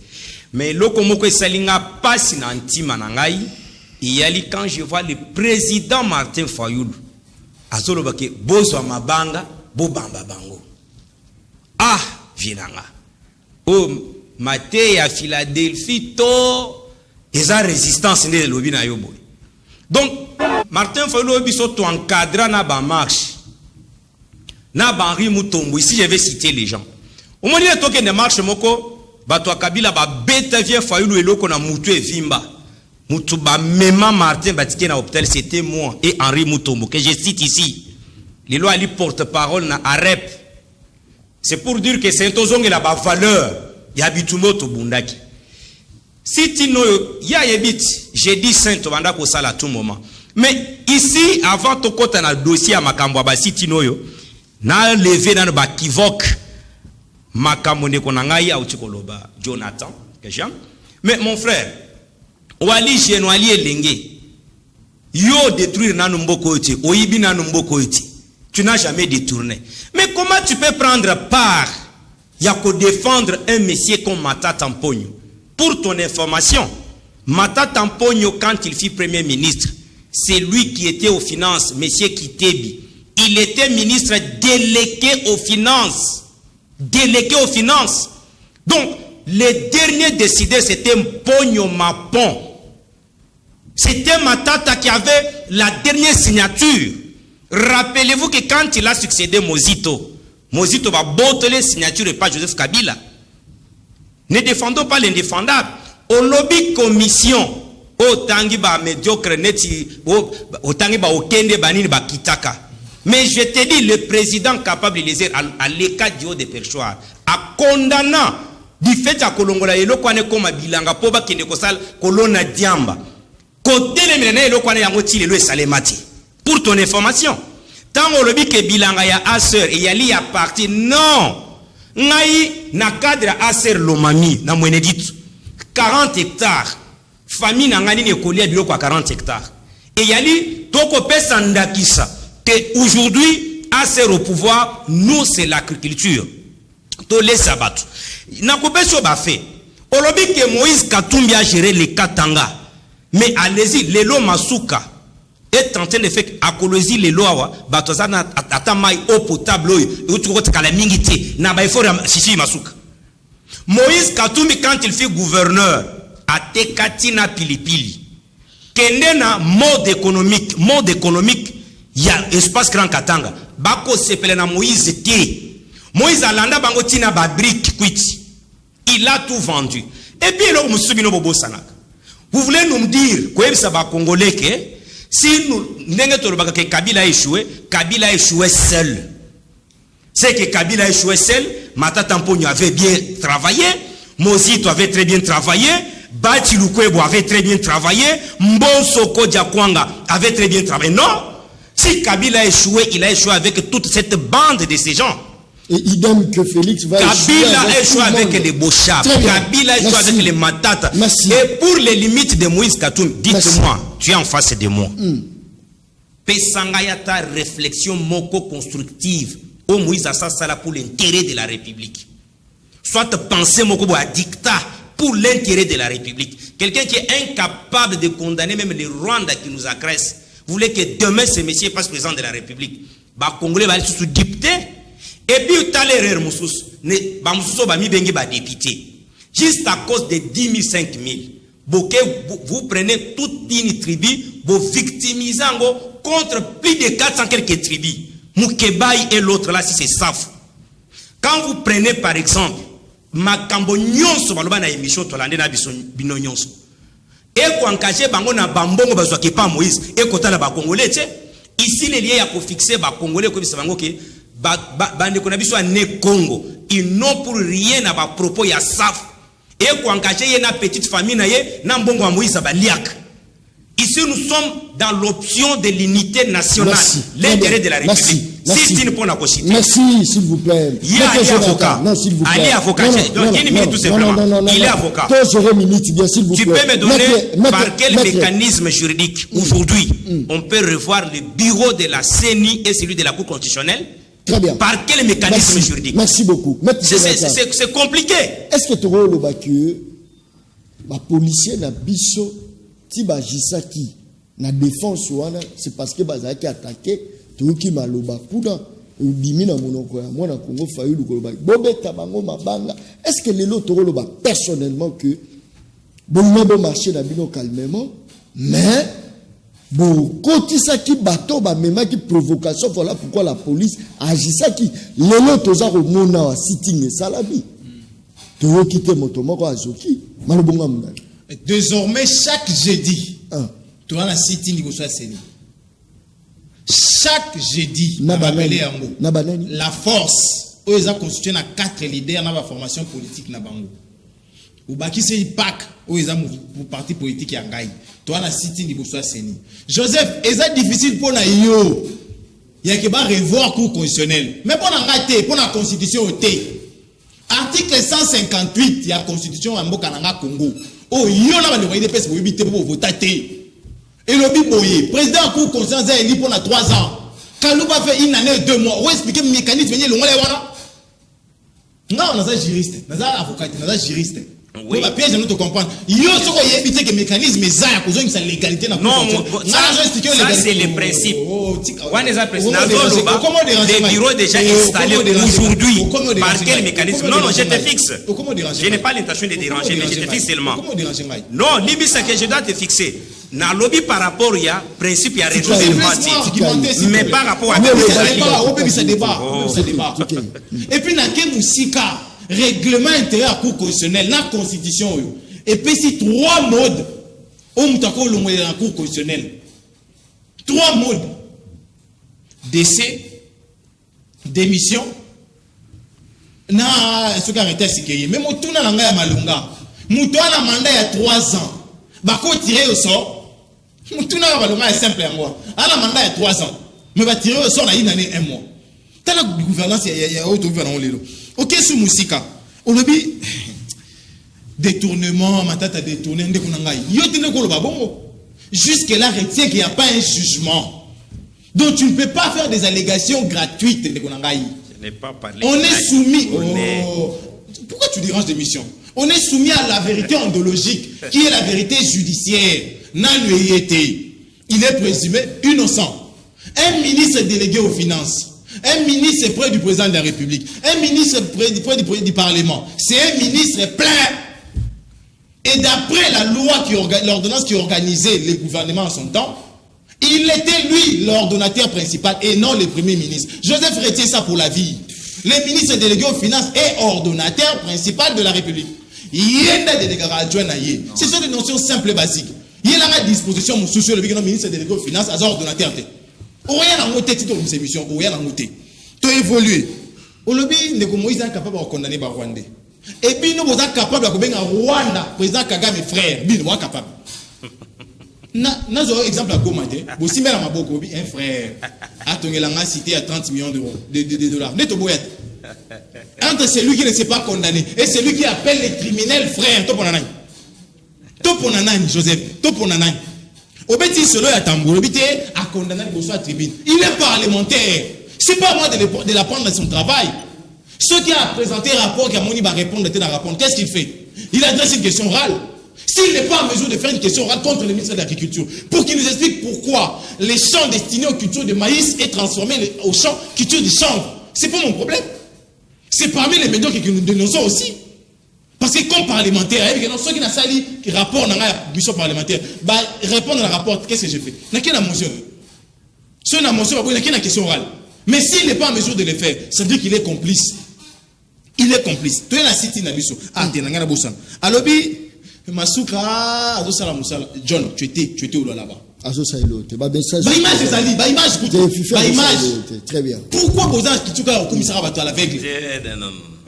mais loko moko esalinga pasi na ntima na ngai iyali quand je vois le président Martin Fayulu azolo bake bozo mabanga bobamba bango ah vinanga o mate ya Philadelphie to eza résistance ndé lobi na yobo donc Martin Fayulu biso to encadra na ba marche na ba Henri Mutombo ici je vais citer les gens au moment où toke ne marche moko bato akabila ba beta vie Fayulu eloko na mutu evimba mutu ba mema Martin batike na hôpital c'était moi et Henri Mutombo que je cite ici. Les lois li porte-parole na AREP. C'est pour dire que c'est un la ba valeur ya bitumo to bundaki. Si tino ya yebit, j'ai dit saint to banda ko sala tout moment. Mais ici avant to kota na dossier à makambo ba si tino yo na lever na ba kivoque makambo ne ko na ngai au tikoloba Jonathan que j'aime. Mais mon frère wali jenwali elenge yo détruire nanu mboko oti oyibi nanu mboko oti Tu n'as jamais détourné. Mais comment tu peux prendre part à défendre un monsieur comme Matata Mponyo? Pour ton information, Matata Mponyo, quand il fut Premier ministre, c'est lui qui était aux finances, monsieur Kitebi. Il était ministre délégué aux finances. Délégué aux finances. Donc, les derniers décideurs, c'était Mponyo Mapon. C'était Matata qui avait la dernière signature. Rappelez-vous que quand il a succédé Mozito va botter les signatures et pas Joseph Kabila. Ne défendons pas l'indéfendable. Au lobby commission, au tangiba médiocre neti, au tangiba okende banini ba kitaka. Mais je te dis, le président capable de les à l'écart du haut des perchoirs, à condamnant du fait à Kolongola et l'okwane comme bilanga poba kende kosal kolona diamba. Côté les millénaires et l'okwane yangoti le salemati. Pour ton information, tant au lobby que bilanga ya asser et yali ya parti, non. Ngai na cadre asser lomami na mwenedit 40 hectares. Famille na ngani ne kolia biloko à 40 hectares. Et yali toko pesa ndakisa. Aujourd'hui, asser au pouvoir, nous c'est l'agriculture. To les sabato. Na kopesho ba fait. Au lobby que Moïse Katumbi a géré les Katanga. Mais allez-y, Lelo Masuka est en train de faire acologie les lois, batozana atamai eau potable, na Sisi Masuka. Moïse Katumbi, quand il fait gouverneur, à Tekatina Pilipili, kende na mode économique, il y a espace Grand Katanga. Bako sepele na Moïse té. Moïse alanda bango tina ba brique kwiti. Il a tout vendu. Et puis là, Musubino Bobo Sanak. Vous voulez nous dire, quoi ça va congolais que si nous n'avons que Kabila a échoué seul. C'est que Kabila a échoué seul, Matata Mponyo avait bien travaillé, Mozito avait très bien travaillé, Bati Lukwebo avait très bien travaillé, Mbonsoko Diakwanga avait très bien travaillé. Non, si Kabila a échoué, il a échoué avec toute cette bande de ces gens. Et idem que Félix va Kabila a échoué avec les Bochab, Kabila a échoué avec les Matata. Merci. Et pour les limites de Moïse Katumbi, dites-moi, tu es en face de moi. Pesangayata réflexion moko constructive. Au Moïse Assasala pour l'intérêt de la République. Soit penser moko à dictat pour l'intérêt de la République. Quelqu'un qui est incapable de condamner même les Rwandais qui nous agressent. Vous voulez que demain ce monsieur passe président de la République. Bah Congolais va aller sous député. Et puis, tu as l'erreur, député. Juste à cause de 10 000, 5 000. Vous prenez toute une tribu, vous victimisez contre plus de 400 quelques tribus. Moukebaï et l'autre là, si c'est Saf. Quand vous prenez par exemple, Makambo Nyonso, Balobana émission, Tolande na Bino Nyonso. Et quand caché Bango na Bambongo, Bazwa qui pas Moïse, et Kota la Bakongolais, ici les liens pour fixer Bakongolais, comme ça, Bande Konabiso a né Congo. Ils n'ont pour rien à propos, il y a Saf. Et quand caché, il y a une petite famille, Nambongo à Moïse, Baliak. Ici, nous sommes dans l'option de l'unité nationale, l'intérêt de la République. Merci, s'il vous plaît. Il y a avocat. Non, s'il vous plaît. Il est avocat. Il est avocat. Tu peux me donner par quel mécanisme juridique aujourd'hui on peut revoir le bureau de la CENI et celui de la Cour constitutionnelle? Très bien. Par quel mécanisme juridique? Merci beaucoup. C'est compliqué. Est-ce que tu vois le bacu, les policiers na biso ti bajisaki na défense wana, c'est parce que bazaki attaqué toki maloba kuna bimi na monoko ya mwana Congo fayulu koloba bobeta bango mabanga. Est-ce que lelo toloba personnellement que bon marché na bino calmement, mais bon kotisaki bato ba memaki provocation, voilà pourquoi la police agisaki lelo toza ko mona wa sitting et salabi to quitter motomoko azoki malobonga mna. Désormais, chaque jeudi, tu as la sitting de CENI. Chaque jeudi, la force, ils ont constitué 4 leaders dans la formation politique. Ou baki c'est PAC, ils ont un parti politique qui a gagné. Tu as la sitting de CENI. Joseph, c'est difficile pour nous. Il y a que revoir le cours constitutionnel. Mais pour la constitution, article 158, il y a la constitution en Congo. Oh, il y a un peu de voter pour voter. Et le biboye, président de la Cour constitutionnelle est élu pendant 3 ans. Kalouba fait une année 2 mois. Où expliquer le mécanisme? Non, on a juriste, on a avocat, on a juriste. Oui. On piège, nous te comprendre. Il y a ce qu'on y éviter que le mécanisme est ça, pour une légalité. Non, ça c'est le principe. Les bureaux déjà installés aujourd'hui. Par quel mécanisme? Non, je te fixe. Je n'ai pas l'intention de déranger, mais je te fixe seulement. Non, l'ibis que je dois te fixer. Dans le lobby par rapport il y a principe il y a raison mais par rapport à ça débat. Et puis na ke musika règlement intérieur à cour constitutionnelle na constitution et puis si 3 modes au mutako le moyen la cour constitutionnelle 3 modes décès démission na ce qui arrêté sikeye même mutuna na ngaya malunga mutu ana mandat ya 3 ans bako tirer au sort. Tout est simple à moi. À la mandat il y a 3 ans. Mais va tirer au sort dans une année 1 mois. T'as la gouvernance, il y a autre gouvernance. Ok, sous Moussika. On a dit détournement, matata détourné, jusque-là, retient qu'il n'y a pas un jugement. Donc tu ne peux pas faire des allégations gratuites. Je n'ai pas parlé. On est soumis. Pourquoi tu déranges des missions? On est soumis à la vérité ontologique, qui est la vérité judiciaire. Il est présumé innocent. Un ministre délégué aux finances, un ministre près du président de la République, un ministre près du Parlement, c'est un ministre plein. Et d'après la loi, l'ordonnance qui organisait le gouvernement en son temps, il était lui l'ordonnateur principal et non le premier ministre. Joseph retient ça pour la vie. Le ministre délégué aux finances est ordonnateur principal de la République. Ce sont des notions simples et basiques. Il y a la disposition, mon souci, le ministre délégué aux finances, à ordonnateur. Rien n'a noté, titre de émission, rien n'a noté. Tu as évolué. Au lobby, Moïse est capable de condamner les Rwandais. Et puis nous sommes capables de condamner Rwanda, président Kagame et frère. Nous sommes capables. Nous avons un exemple à Gomade. Vous savez, un frère a cité à 30 millions d'euros, de dollars. Entre celui qui ne s'est pas condamné et celui qui appelle les criminels frères. Toponanani, Joseph, Toponanani. Obeti solo ya tambour, obeti a condamné le à tribune. Il est parlementaire. C'est pas moi de l'apprendre dans son travail. Ceux qui a présenté un rapport, qui a moni va répondre dans un rapport, qu'est-ce qu'il fait? Il adresse une question orale. S'il n'est pas en mesure de faire une question orale contre le ministre de l'Agriculture, pour qu'il nous explique pourquoi les champs destinés aux cultures de maïs est transformé aux champs culture du chanvre, c'est pas mon problème. C'est parmi les médias que nous dénonçons aussi. Parce que comme parlementaire, ceux qui n'ont pas dit rapport dans la mission parlementaire, répondre à la rapport, qu'est-ce que j'ai fait? Il n'y a qu'une motion. Si on a motion, il n'y a qu'une question orale. Mais s'il n'est pas en mesure de le faire, ça veut dire qu'il est complice. Il est complice. Tu es la cité Nabiso. Ah, tu es dans la boussan. Alors, Masuka, John, tu étais où là-bas? Très bien. Pourquoi vous avez dit que vous commissariat à l'aveugle?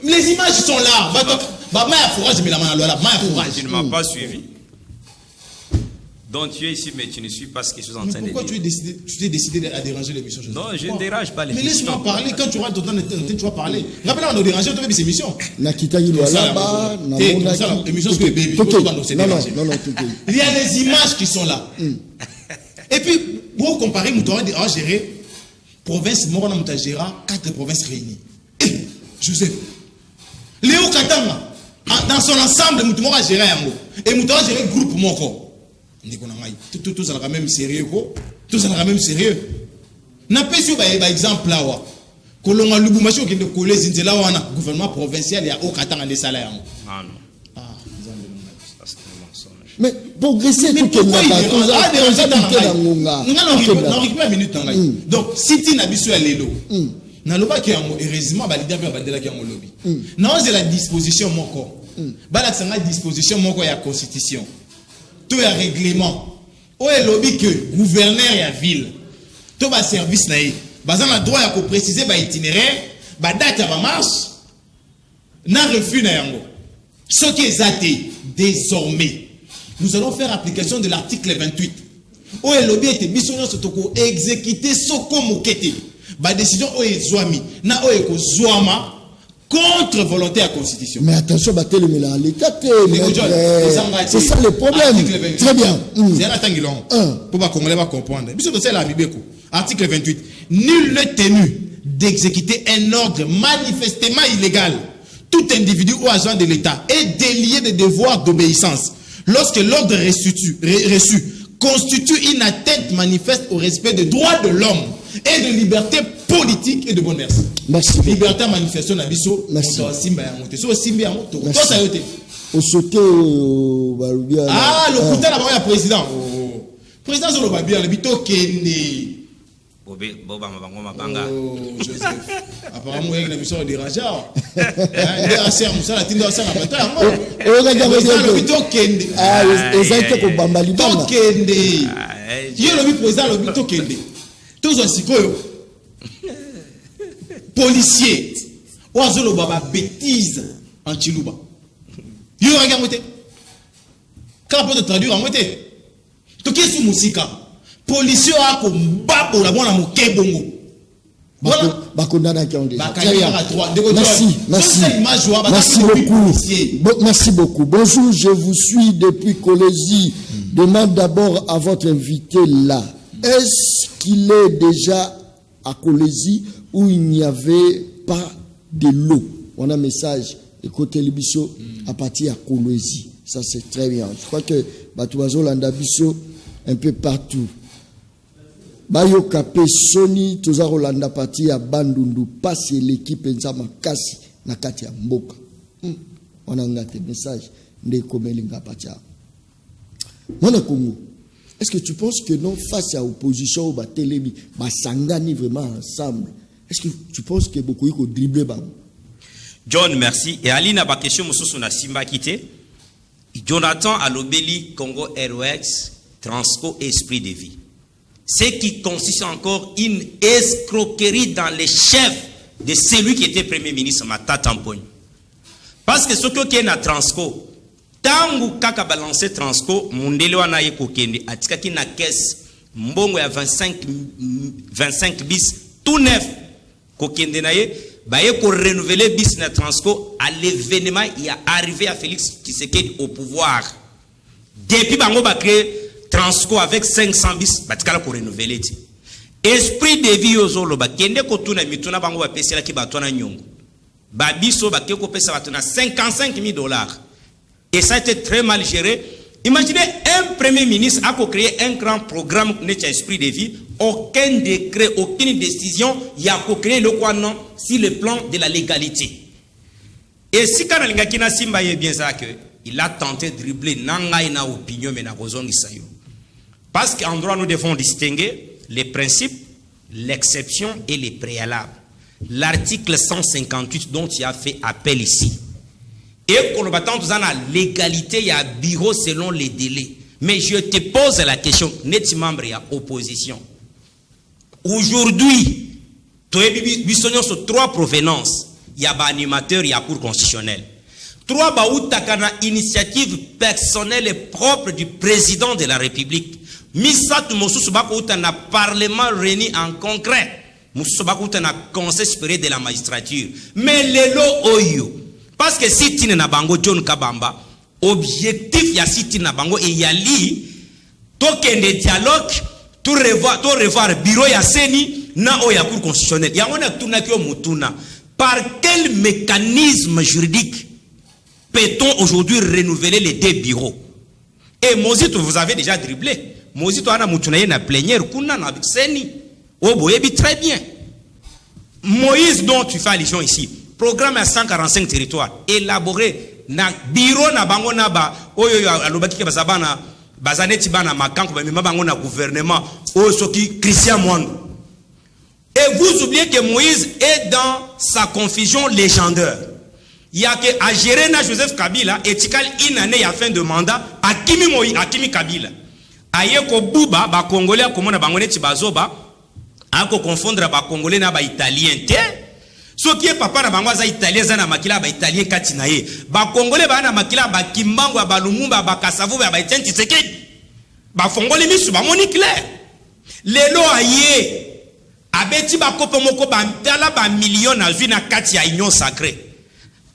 Les images sont là. Tu ne m'as pas suivi. Donc tu es ici, mais tu ne suis pas ce que je suis en train de dire. Pourquoi tu t'es décidé à déranger l'émission? Non, je ne dérange pas l'émission. Mais laisse-moi parler. Quand tu rentres dans le temps, tu vas parler. Rappelez, on a dérangé, on a fait ces émissions. Il y a des images qui sont là. Et puis, pour comparer, nous devons gérer province, nous avons géré 4 provinces réunies. Joseph, Léo Katanga, dans son ensemble, nous devons gérer un mot. Et nous devons gérer groupe Moko. Tout ça même sérieux. Tout ça même sérieux. N'a pas su par exemple là. Kolonga Lubumbashi qui est collé Zinzela wana gouvernement provincial et au Katanga des salaires. Ah non. Mais progresser tout que donc si tu n'as pas sur l'élo na loba qui heureusement ba leader ba bandela qui en lobby na on la disposition moko ba la sanga disposition moko ya constitution tout ya règlement o e lobby que gouverneur ya ville to ba service na yi baza na droit ya ko préciser ba itinéraire ba date ya ba marche na refus na yango ce qui est athée désormais. Nous allons faire application de l'article 28. Où est lobby était missionnaire sotoko exécuter soko mokete. Ba décision o ezwami na o eko zwama contre volonté à constitution. Mais attention battre l'état c'est ça le problème. Très bien. C'est un tangilon. Pour ba congolais va comprendre. Biso c'est la mibeko. Article 28. nul n'est tenu d'exécuter un ordre manifestement illégal. Tout individu ou agent de l'État est délié des devoirs d'obéissance lorsque l'ordre reçu constitue une atteinte manifeste au respect des droits de l'homme et de liberté politique et de bonne mœurs. Merci. Liberté manifestation na biso. Merci. Au sauté ah, le coup d'abord le président. Président sur le babia le bito kende. Boba mabango mabanga. Oh, Joseph. Apparemment il y a une émission de dérangeant. Il est assez amusant la tinda ça na bata. Le bito kende. Ah, exactement ko bambali bamba. Kende. Il le président le bito kende. Tous os sikoyo. Policier. Oazo lo baba bêtise en Chiluba. Yo regarde moté. Quand peut te traduire en moté. To qui sous musika. Policier a ko babo la bona moké bongo. Voilà. Bakondana qui ont déjà. Merci beaucoup. Bonjour, je vous suis depuis Colésie. Demande d'abord à votre invité là. Est-ce qu'il est déjà à Colésie où il n'y avait pas de l'eau? On a un message de côté Libiso à partir à Colésie. Ça c'est très bien. Je crois que Batouazo Landabiso un peu partout. Bayo Kapé Sony Toza Rolanda parti à Bandundu passe l'équipe Nzama Kasi na kati ya Mboka. On a un message de Komelinga Patia. Mon Congo. Est-ce que tu penses que non, face à l'opposition, au Batelemi, Basangani vraiment ensemble, est-ce que tu penses que beaucoup de dribbler? John, merci. Et Alina, ma question, Moussou na Simba quitté. Jonathan Alobeli, Congo Airways, Transco, Esprit de vie. Ce qui consiste encore une escroquerie dans les chefs de celui qui était Premier ministre, Mata Tampogne. Parce que ce qui est na Transco, tangu kaka balance Transco mundele wana ye kokende atikaki na caisse mbongo ya 25 bis tout neuf kokende na ye baye ko renouveler bis na Transco à l'événement il a arrivé à Félix Tshisekedi au pouvoir depuis bango ba créer Transco avec 500 bis batikala ko renouveler ti esprit de vie ozolo ba kende ko tuna mituna bango ba pesela ki batwana nyongo ba biso ba ke ko pesa batuna $55,000. Et ça a été très mal géré. Imaginez un premier ministre a créé un grand programme de esprit de vie. Aucun décret, aucune décision, il a créé le quoi non sur le plan de la légalité. Et si Kanalingakina Simba est bien ça que il a tenté de dribbler Nangaina opinion mais na kozongi sayo. Parce qu'en droit nous devons distinguer les principes, l'exception et les préalables. L'article 158 dont il a fait appel ici. Et qu'on va attendre dans la légalité, il y a bureau selon les délais. Mais je te pose la question, net membre, il y a opposition. Aujourd'hui, tu as sur 3 provenances. Il y a animateur, il y a cour constitutionnelle. 3 baoutakana initiative personnelle et propre du président de la République. Misat Moussoubakouta na parlement réuni en concret. Moussoubakouta na conseil supérieur de la magistrature. Mais les lots oyo. Parce que si tu n'as pas John Kabamba, objectif ya si tu n'as pas et y a li, token de dialogue, tout revoir bureau ya seni na o ya cour constitutionnelle. Ya on a tourné que mutuna. Par quel mécanisme juridique peut-on aujourd'hui renouveler les 2 bureaux? Et Mozito, vous avez déjà dribblé. Mozito ana mutuna na plénière kuna na seni. Oh boyebi très bien. Moïse dont tu fais allusion ici. Programme à 145 territoires élaboré na bureau na bango na ba oyo alobaki ke bazabana bazaneti bana makanko ba mema bango na gouvernement oyo soki Christian Mwando. Et vous oubliez que Moïse est dans sa confusion légendaire. Il y a que à gérer na Joseph Kabila étical une année à fin de mandat Akimi Kabila. Aye ko buba ba congolais ko mona bango neti bazoba ako confondre ba congolais na ba italien te. Ce qui est papa na bango za italien za na makila ba italien kati na ye ba congolais ba na makila ba kimbango ba lumumba ba kasavu ba Etienne Tshisekedi ba fongoli misu ba moni clair lelo aye abeti ba kopo moko ba ntala ba million na zui na kati ya union sacrée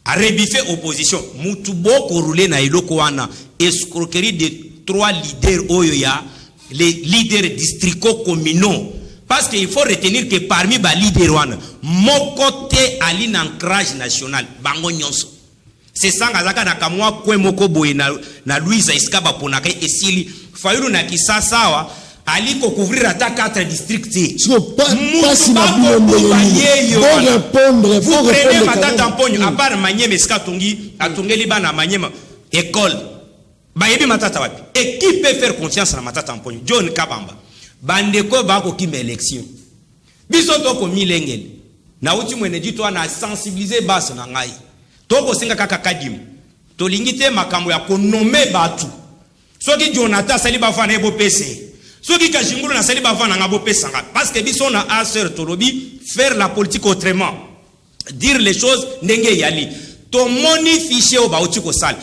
a rebifé opposition mutu boko rouler na eloko wana escroquerie de 3 leaders oyo ya les leaders districts communaux Parce qu'il faut retenir que parmi les leaders, mon côté a l'ancrage national. Bango nyonso. C'est ça que nakamwa kwe moko boye na Louisa Iskaba ponaka esili. Fayulu na Kisasawa ali ko couvrir ata 4 districts. Vous prenez Matata Mponyo à part Manyema Eska Tongi, a Tongeli bana Manyema école. Bayebi Matata wapi. Et qui peut faire confiance à Matata Mponyo? John Kabamba. Bandeko bako kima élection. Biso toko milengel. Na uti mwene dit toi na sensibiliser base na ngai. Toko senga kaka kadim. To lingite makambo ya konome batu. Soki Jonathan sali bafana ebo PC. Soki Kajingulu na sali bafana ngabo PC nga. Parce que biso na asser tolobi faire la politique autrement. Dire les choses ndenge yali. To moni fichier au bauti ko sal.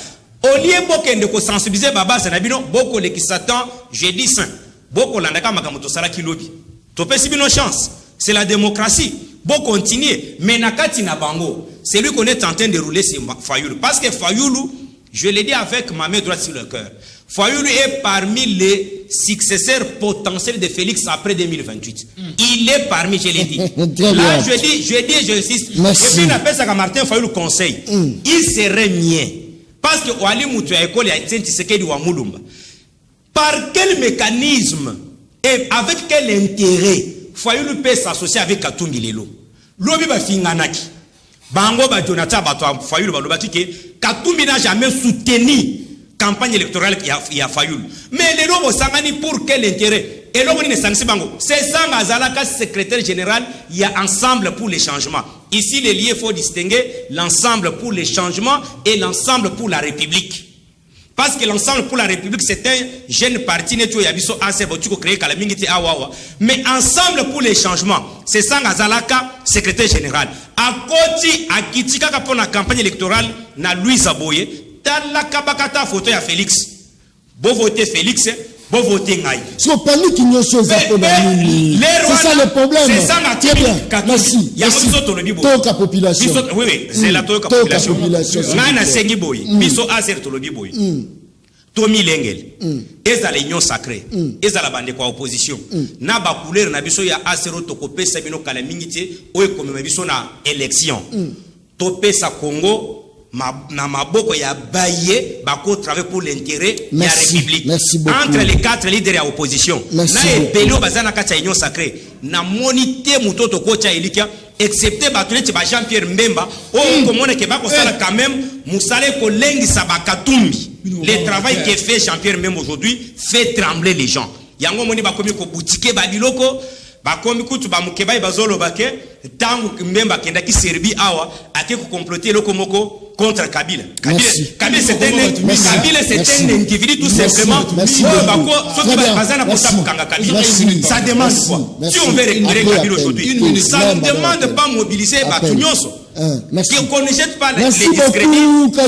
Au lieu bokende ko sensibiliser baba sanabino boko le ki Satan jeudi saint. Boko landaka makamoto sala kilobi. To pesi bino chance. C'est la démocratie. Bon continuer. Mais nakati na bango. C'est lui qu'on est en train de rouler c'est Fayoulou. Parce que Fayoulou, je l'ai dit avec ma main droite sur le cœur. Fayoulou est parmi les successeurs potentiels de Félix après 2028. Il est parmi, je l'ai dit. Là, je insiste. Et puis, on appelle ça que Martin Fayoulou conseille. Il serait mien. Parce que Wali Moutou à l'école, il y a Tshisekedi wa Moulumba. Par quel mécanisme et avec quel intérêt Fayoulou peut s'associer avec Katumbi Lelo? Lobi ba finganaki. Bango ba Jonathan ba Fayoulou ba lobaki ke Katumbi n'a jamais soutenu campagne électorale il y a Fayoulou. Mais les lobos sangani pour quel intérêt? Et l'homme ne sangsi bango. C'est ça Mazalaka secrétaire général, il y a ensemble pour les changements. Ici les liés faut distinguer l'ensemble pour les changements et l'ensemble pour la République. Parce que l'ensemble pour la République, c'est un jeune parti, mais ensemble pour les changements, c'est ça Ngazalaka, secrétaire général. À côté, à Kitika pour la campagne électorale, na Louisa Boye, la kabakata photo ya Félix. Beau voter Félix, beau voter Ngaï. C'est ça le problème. C'est ça la très bien. Merci. Il y a Toka population. Oui, c'est la Toka population. Ngana Sengi Boy, Biso Azer Tolobi Boy. Tomi Lengel. Eza l'union sacrée. Eza la bande kwa opposition. Na ba couleur na biso ya Asero Tokope Sabino Kalamingite, oye comme biso na élection. Topé sa Congo. Na maboko ya baye bako travailler pour l'intérêt de la République. Entre les 4 leaders de l'opposition. Na ebelo bazana kati ya union sacrée. Na monité mutoto kocha elika excepté batuneti ba Jean-Pierre Mbemba o komone ke bako sala quand même musale ko lengi sabakatumbi. Le travail que fait Jean-Pierre Mbemba aujourd'hui fait trembler les gens. Yango moni bakomi ko boutique ba biloko bakomi kutu ba mukeba bazolo bake tangu Mbemba kenda ki Serbie awa ake ko comploter lokomoko contre Kabila. Kabila c'est un individu tout simplement. Ça demande quoi? Si on veut récupérer Kabila aujourd'hui, ça ne demande pas mobiliser Batounyoso. Qu'on ne jette pas les discrédits sur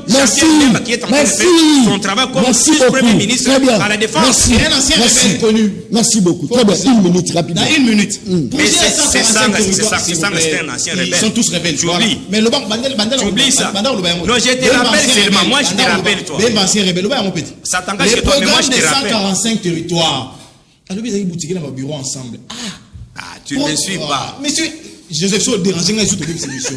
Jean-Pierre qui est en train de faire son travail comme Premier ministre à la défense. C'est un ancien rebelle connu. Merci beaucoup. Très bien, 1 minute rapidement. Dans 1 minute. Mais c'est ça, c'est un ancien rebelle. Ils sont tous rebelles. J'oublie. Mais le banc, j'oublie ça. Non, je te rappelle seulement. Moi, je te rappelle, toi. Ça t'engage que toi, mais moi, je te rappelle. 145 territoires. Alors, ils ont boutiqué dans mon bureau ensemble. Ah, tu ne me suis pas. Monsieur, Joseph Saul dérange les autres cette émission.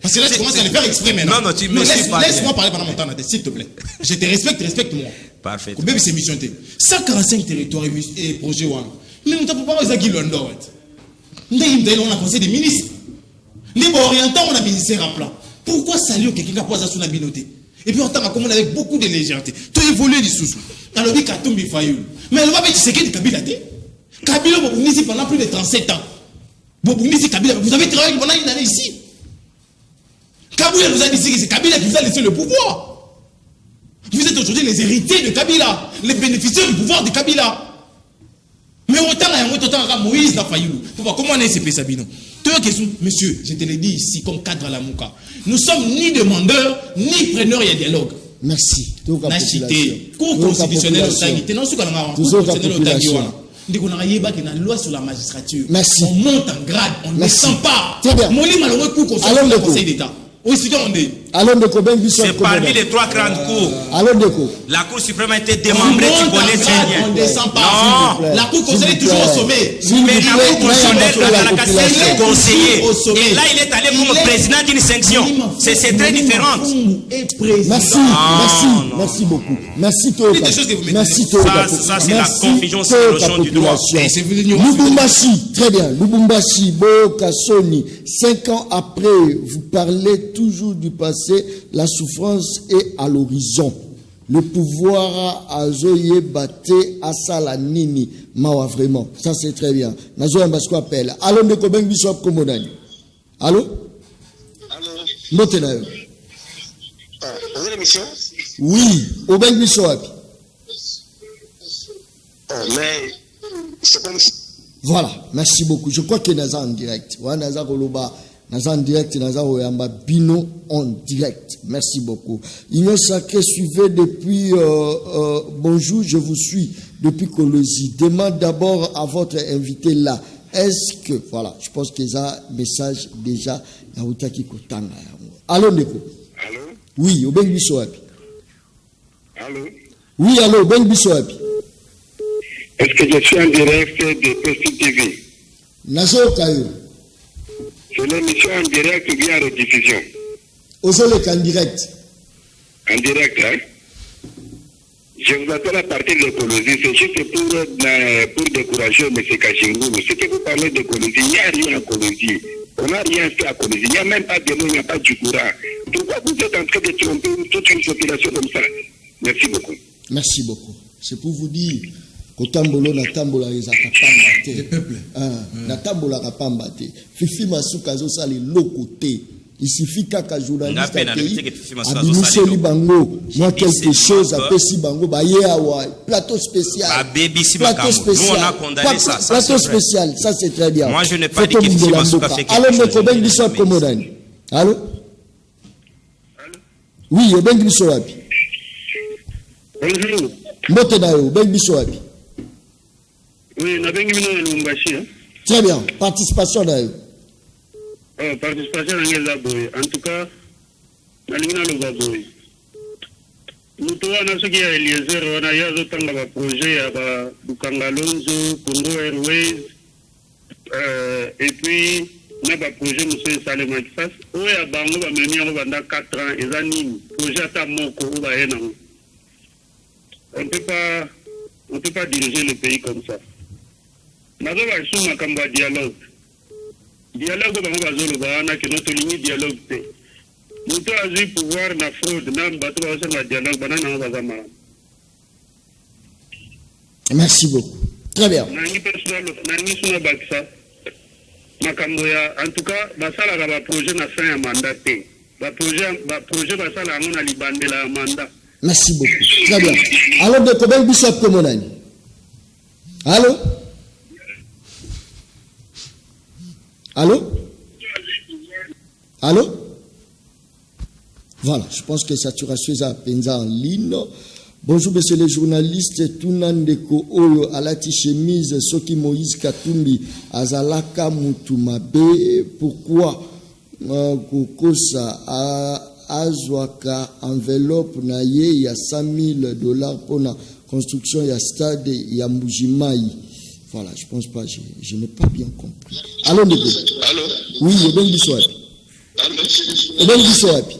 Parce que là, tu commences à le faire exprès maintenant. Non, tu me suis pas. Laisse-moi parler pendant mon temps, s'il te plaît. Je te respecte, respecte-moi. Parfait. Comme cette émission, 145 territoires et projets. Mais nous n'avons pas besoin de London. Nous avons un conseil des ministres. Les orientants, on a ministère en plan. Pourquoi saluer quelqu'un qui a posé sur la binoté? Et puis on t'a commandé avec beaucoup de légèreté. Tu as évolué du sous-sous. Alors, il y a Katumbi Fayoulou. Mais elle va dire que c'est qui Kabila? Kabila, vous ici pendant plus de 37 ans. Vous avez travaillé pendant une année ici. Kabila vous a dit que c'est Kabila qui vous a laissé le pouvoir. Vous êtes aujourd'hui les héritiers de Kabila, les bénéficiaires du pouvoir de Kabila. Mais autant Moïse n'a Fayoulou. Comment on est CP Sabino? Monsieur, je te l'ai dit ici comme cadre à la Mouka. Nous sommes ni demandeurs, ni preneurs, il y a dialogue. Merci. Nashité, cour constitutionnelle au non, on a une loi sur la magistrature. Merci. On monte en grade, on ne descend pas. Très bien. Mon lit malheureux coup qu'on soit au Conseil d'État. Au C'est parmi les 3 grandes cours. La Cour suprême a été démembrée, tu connais très bien. On descend pas. Non. La Cour constitutionnelle est toujours au sommet. Mais la Cour constitutionnelle, la c'est le conseiller. Et là, il est allé comme président d'une sanction. C'est très différent. Merci beaucoup. Merci toi. Ça, c'est la confusion sur le champ du droit. Lubumbashi, très bien. Lubumbashi, Kassoni, 5 ans après, vous parlez toujours du passé, la souffrance est à l'horizon. Le pouvoir a zoye baté à Salanini. Mawa vraiment. Ça c'est très bien. Nazo Mbasco appelle. Allô, Ndekobeng Bishop Komodani. Allô? Motenayo. Vous avez l'émission? Oui, Obeng Bishop. Mais c'est pas voilà, merci beaucoup. Je crois que nous en direct. Naza Koloba, Naza en direct, Naza Oyamba Bino en direct. Merci beaucoup. Union Sacrée, suivez depuis bonjour, je vous suis depuis Kolosi. Demande d'abord à votre invité là. Est-ce que, voilà, je pense qu'il y a un message déjà. Allô, Neko. Allô? Oui, Obeng Bishop. Allô? Oui, allô, Obeng Bishop. Est-ce que je suis en direct de Pesti TV? Nazo Kayo. C'est l'émission en direct ou bien en rediffusion? Ozolek en direct. En direct, hein? Je vous appelle à partir de l'écologie. C'est juste pour décourager M. Kachingou. Ce que vous parlez d'écologie, il n'y a rien en écologie. On n'a rien fait à l'écologie. Il n'y a même pas de l'eau, il n'y a pas du courant. Pourquoi vous êtes en train de tromper toute une population comme ça? Merci beaucoup. Merci beaucoup. C'est pour vous dire que Tambolo na Tambola les akapamba te. Peuple. Na Tambola akapamba te. Fifi Masuka zo sali lokote. Il suffit qu'un journaliste a Biniseli Bango, moi quelque chose a Pessi Bango, plateau spécial. Plateau spécial. Plateau spécial, ça c'est très bien. Moi je n'ai pas dit que Fifi Masuka fait quelque chose. Allô? Oui, Ben Bisoapi. Bonjour. Motenayo, Ben Bisoapi. Oui, na bengi mino Lubumbashi. Très bien, participation d'ailleurs. Participation à Boy. En tout cas, Nalina Lobaboy. Nous avons ce qui est Eliezer, on a eu un projet à Bukangalonzo, Congo Airways, et puis, on a un projet, M. Salem Akifas. On a Bango, pendant 4 ans, et un projet à Moko, on ne peut pas diriger le pays comme ça. Nous avons un dialogue. Dialogue que notre ligne dialogue. Nous avons eu pouvoir na fraude, na dialogue, merci beaucoup. Très bien. En tout cas, le projet n'a fait un mandat. Le projet va faire un mandat. Merci beaucoup. Très bien. Alors, de combien de Bishop Komonani? Allô? Allô? Allô? Voilà, je pense que saturation est à Penza en ligne. Bonjour, monsieur les journalistes. Tunandeko Oyo Alati Chemise, Soki Moïse Katumbi, Azalaka Mutumabe. Pourquoi Kokosa Azwaka enveloppe na ye il y a $100,000 pour la construction ya stade ya Mujimai? Voilà, je pense pas, je n'ai pas bien compris. Allô, Ndeko? Allô? Oui, Eben Biswapi. Allô? Eben Biswapi.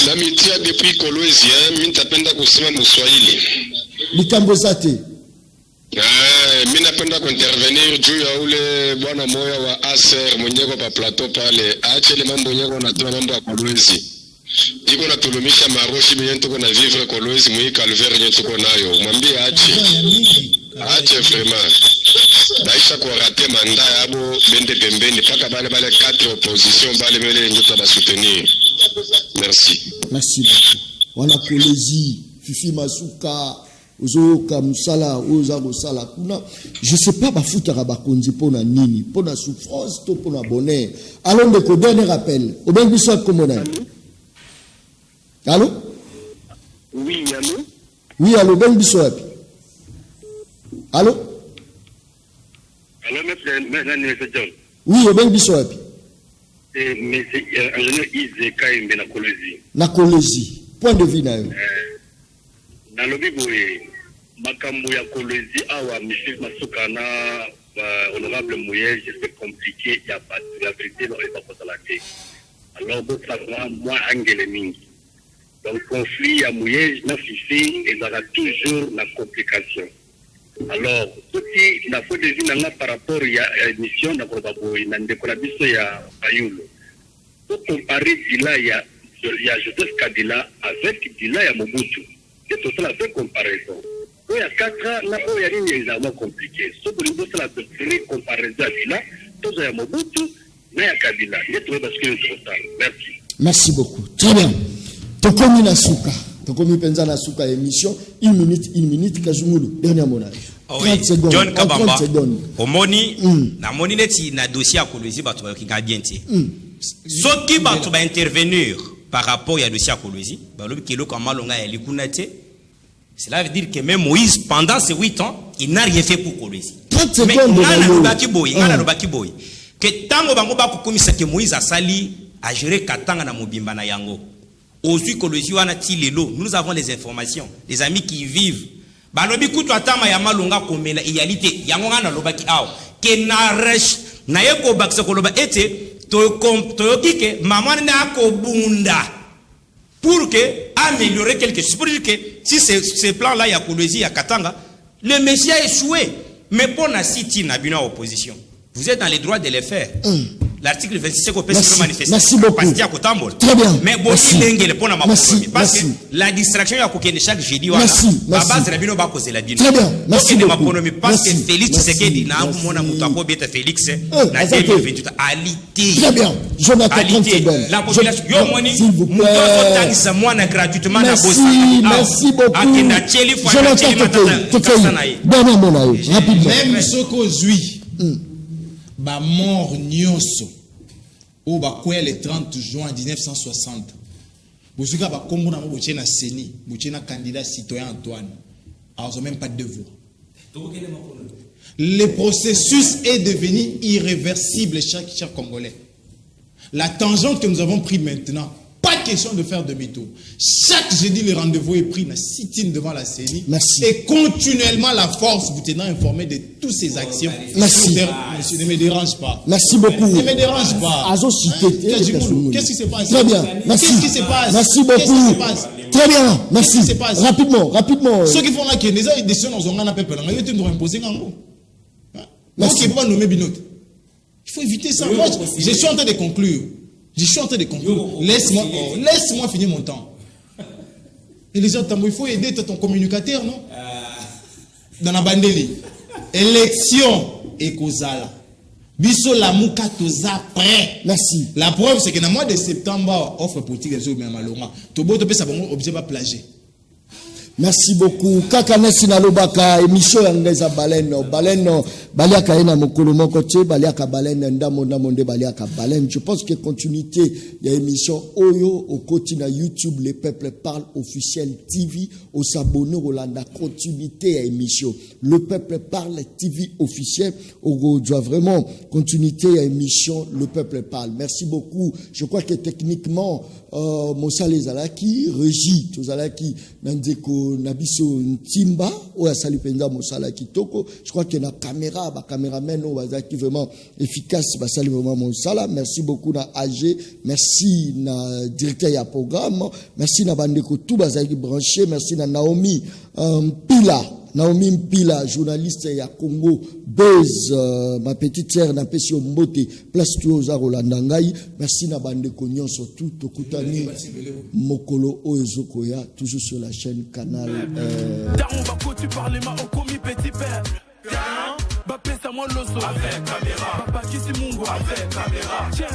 L'amitié depuis Kolwezi, mimi napenda kusema Mswahili. Likambo zate. Mimi napenda kuintervenir juu ya ule bwana moya wa Aser mwenyeko pa plateau pale. Aache ile mambo yako na tuna mambo ya Kolwezi. Iko na tulumisha maroshi mwenye tuko na vivre Kolwezi mwi calvaire yenye tuko nayo. Mwambie aache. Aache vraiment. Daisha kwa rate manda yabo bende pembeni paka bale 4 opposition bale mele ndio taba soutenir. Merci. Merci beaucoup. Wana Kolwezi, Fifi Masuka, Ozoka Musala, Ozago Sala kuna. Je sais pas bafutaka bakonzi pona nini, pona souffrance to pona bonheur. Allons de dernier rappel. Oben Biswap Komona. Allô? Oui, allô? Oui, allô, Ben Biswap. Allô? Allô, monsieur John. Oui, Oben Biswap. c'est ingénieur Ize Kaimbe na Kolezi. Na Kolezi. Point de vue na yo. Na lobi boye makambo ya Kolezi awa monsieur Masukana honorable Mouyej, c'est compliqué, il y a pas de la vérité dans les pas la tête. Alors bon ça moi angele mingi. Donc conflit à Mouyej na fifi et ça a toujours la complication. Alors si la faute de vue par rapport à émission na Kobaboy na ndekolabiso ya Bayulo. Pour comparer Dila il y a Joseph Kabila avec Dila ya Mobutu. C'est tout ça la vraie comparaison. Il y a 4 ans, là où il y a une examen compliqué. Ce que nous avons la vraie comparaison à Dila, tout ça, il y a Mobutu, mais il y a Kabila. Il y a tout parce que nous avons ça. Merci. Merci beaucoup. Très bien. Tokomi Nasuka. Tokomi Penza Nasuka émission. Une minute, Kazumulu. Dernier mot. 30 secondes. John Kabamba. 30 secondes. Au moni, na moni neti na dossier à Kolwezi, bah tu vas regarder bien. Ce qui va intervenir par rapport à dossier à Kolwezi, bah le qui est le Kamalonga et l'Ikunate. Cela veut dire que même Moïse, pendant ces 8 ans, il n'a rien fait pour Kolwezi. Mais que tango bango ba kukomisa que Moïse a sali a géré katanga na mobimba na yango. Aujourd'hui Kolwezi wana ti lelo, nous avons les informations, les amis qui y vivent. Ba lobi kutu atama ya malonga komela égalité yango ngana lobaki aw ke na resh na yeko bakse koloba ete to kike maman na ko bunda. Pour que améliorer quelque chose. Pour dire que si ce plan-là, il y a Kolwezi, il y a Katanga, le Messie a échoué. Mais pour la cité, il y a opposition. Vous êtes dans les droits de les faire. L'article 26, c'est qu'on peut se manifester. Merci beaucoup. Très bien. Mais bon, parce que la distraction, il y a chaque jeudi. Merci. Très bien. Merci beaucoup. Parce que Félix Tshisekedi, Félix, très bien. Jonathan, 30 secondes. La population, s'il vous plaît. Merci beaucoup. Jonathan, même ce qu'aujourd'hui, ba mort nyonso o ba kwea le 30 juin 1960 bozuka ba kombo na boche na seni boche na candidat citoyen Antoine alors même pas de devoir. Le processus est devenu irréversible, chers Congolais. La tangente que nous avons pris maintenant, pas question de faire demi-tour. Chaque jeudi, le rendez-vous est pris, la sit-in devant la CENI. Merci. Et continuellement, la force vous tenant informé de toutes ces actions. Merci. Monsieur, ne me dérange pas. Merci beaucoup. Ne me dérange pas. Qu'est-ce qui se passe? Très bien. Merci. Qu'est-ce qui se passe? Merci beaucoup. Très bien. Merci. Qu'est-ce qui se passe? Rapidement. Ceux qui font là, qui ont des décisions dans un peuple, ils doivent imposer un mot. Donc, il ne faut pas nommer Binot. Il faut éviter ça. Moi, je suis en train de conclure. Laisse-moi finir mon temps. Et les autres, il faut aider ton communicateur, non? Dans la bandeli. Élection et Kozala. Biso la mouka toza prêt. Merci. La preuve, c'est que dans le mois de septembre, offre politique de Zoubien Malonga. Tobo topé ça bon objet pas plager. Merci beaucoup. Kakanesi na lobaka émission yangeza baleno baliaka ena mokolo moko tie baliaka baleno ndamo nde baliaka baleno. Je pense que continuité ya émission oyo au quotidien YouTube les peuples parlent officiel TV au s'abonner au landa continuité ya émission le peuple parle TV officiel au doit vraiment continuité ya émission le peuple parle. Merci beaucoup. Je crois que techniquement Moussa Lezalaki régie Tozalaki Nandeko Nabiso Ntimba ou Sali Penza Moussa Kitoko. Je crois que na caméra ba caméraman ou bazaki vraiment efficace ba sali vraiment Moussa. Merci beaucoup na AG, merci na directeur ya programme, merci na bandeko tout bazaki branché, merci na Naomi Mpila, journaliste ya Congo Buzz, ma petite sœur na Pesio Mbote, place tout aux Rolandangai. Merci na bande konyon surtout Tokutani Mokolo Oezokoya, toujours sur la chaîne Canal. Tu parles ma au commis petit père. Bapé ça moi l'osso avec caméra. Papa qui si mungo avec caméra. Tiens.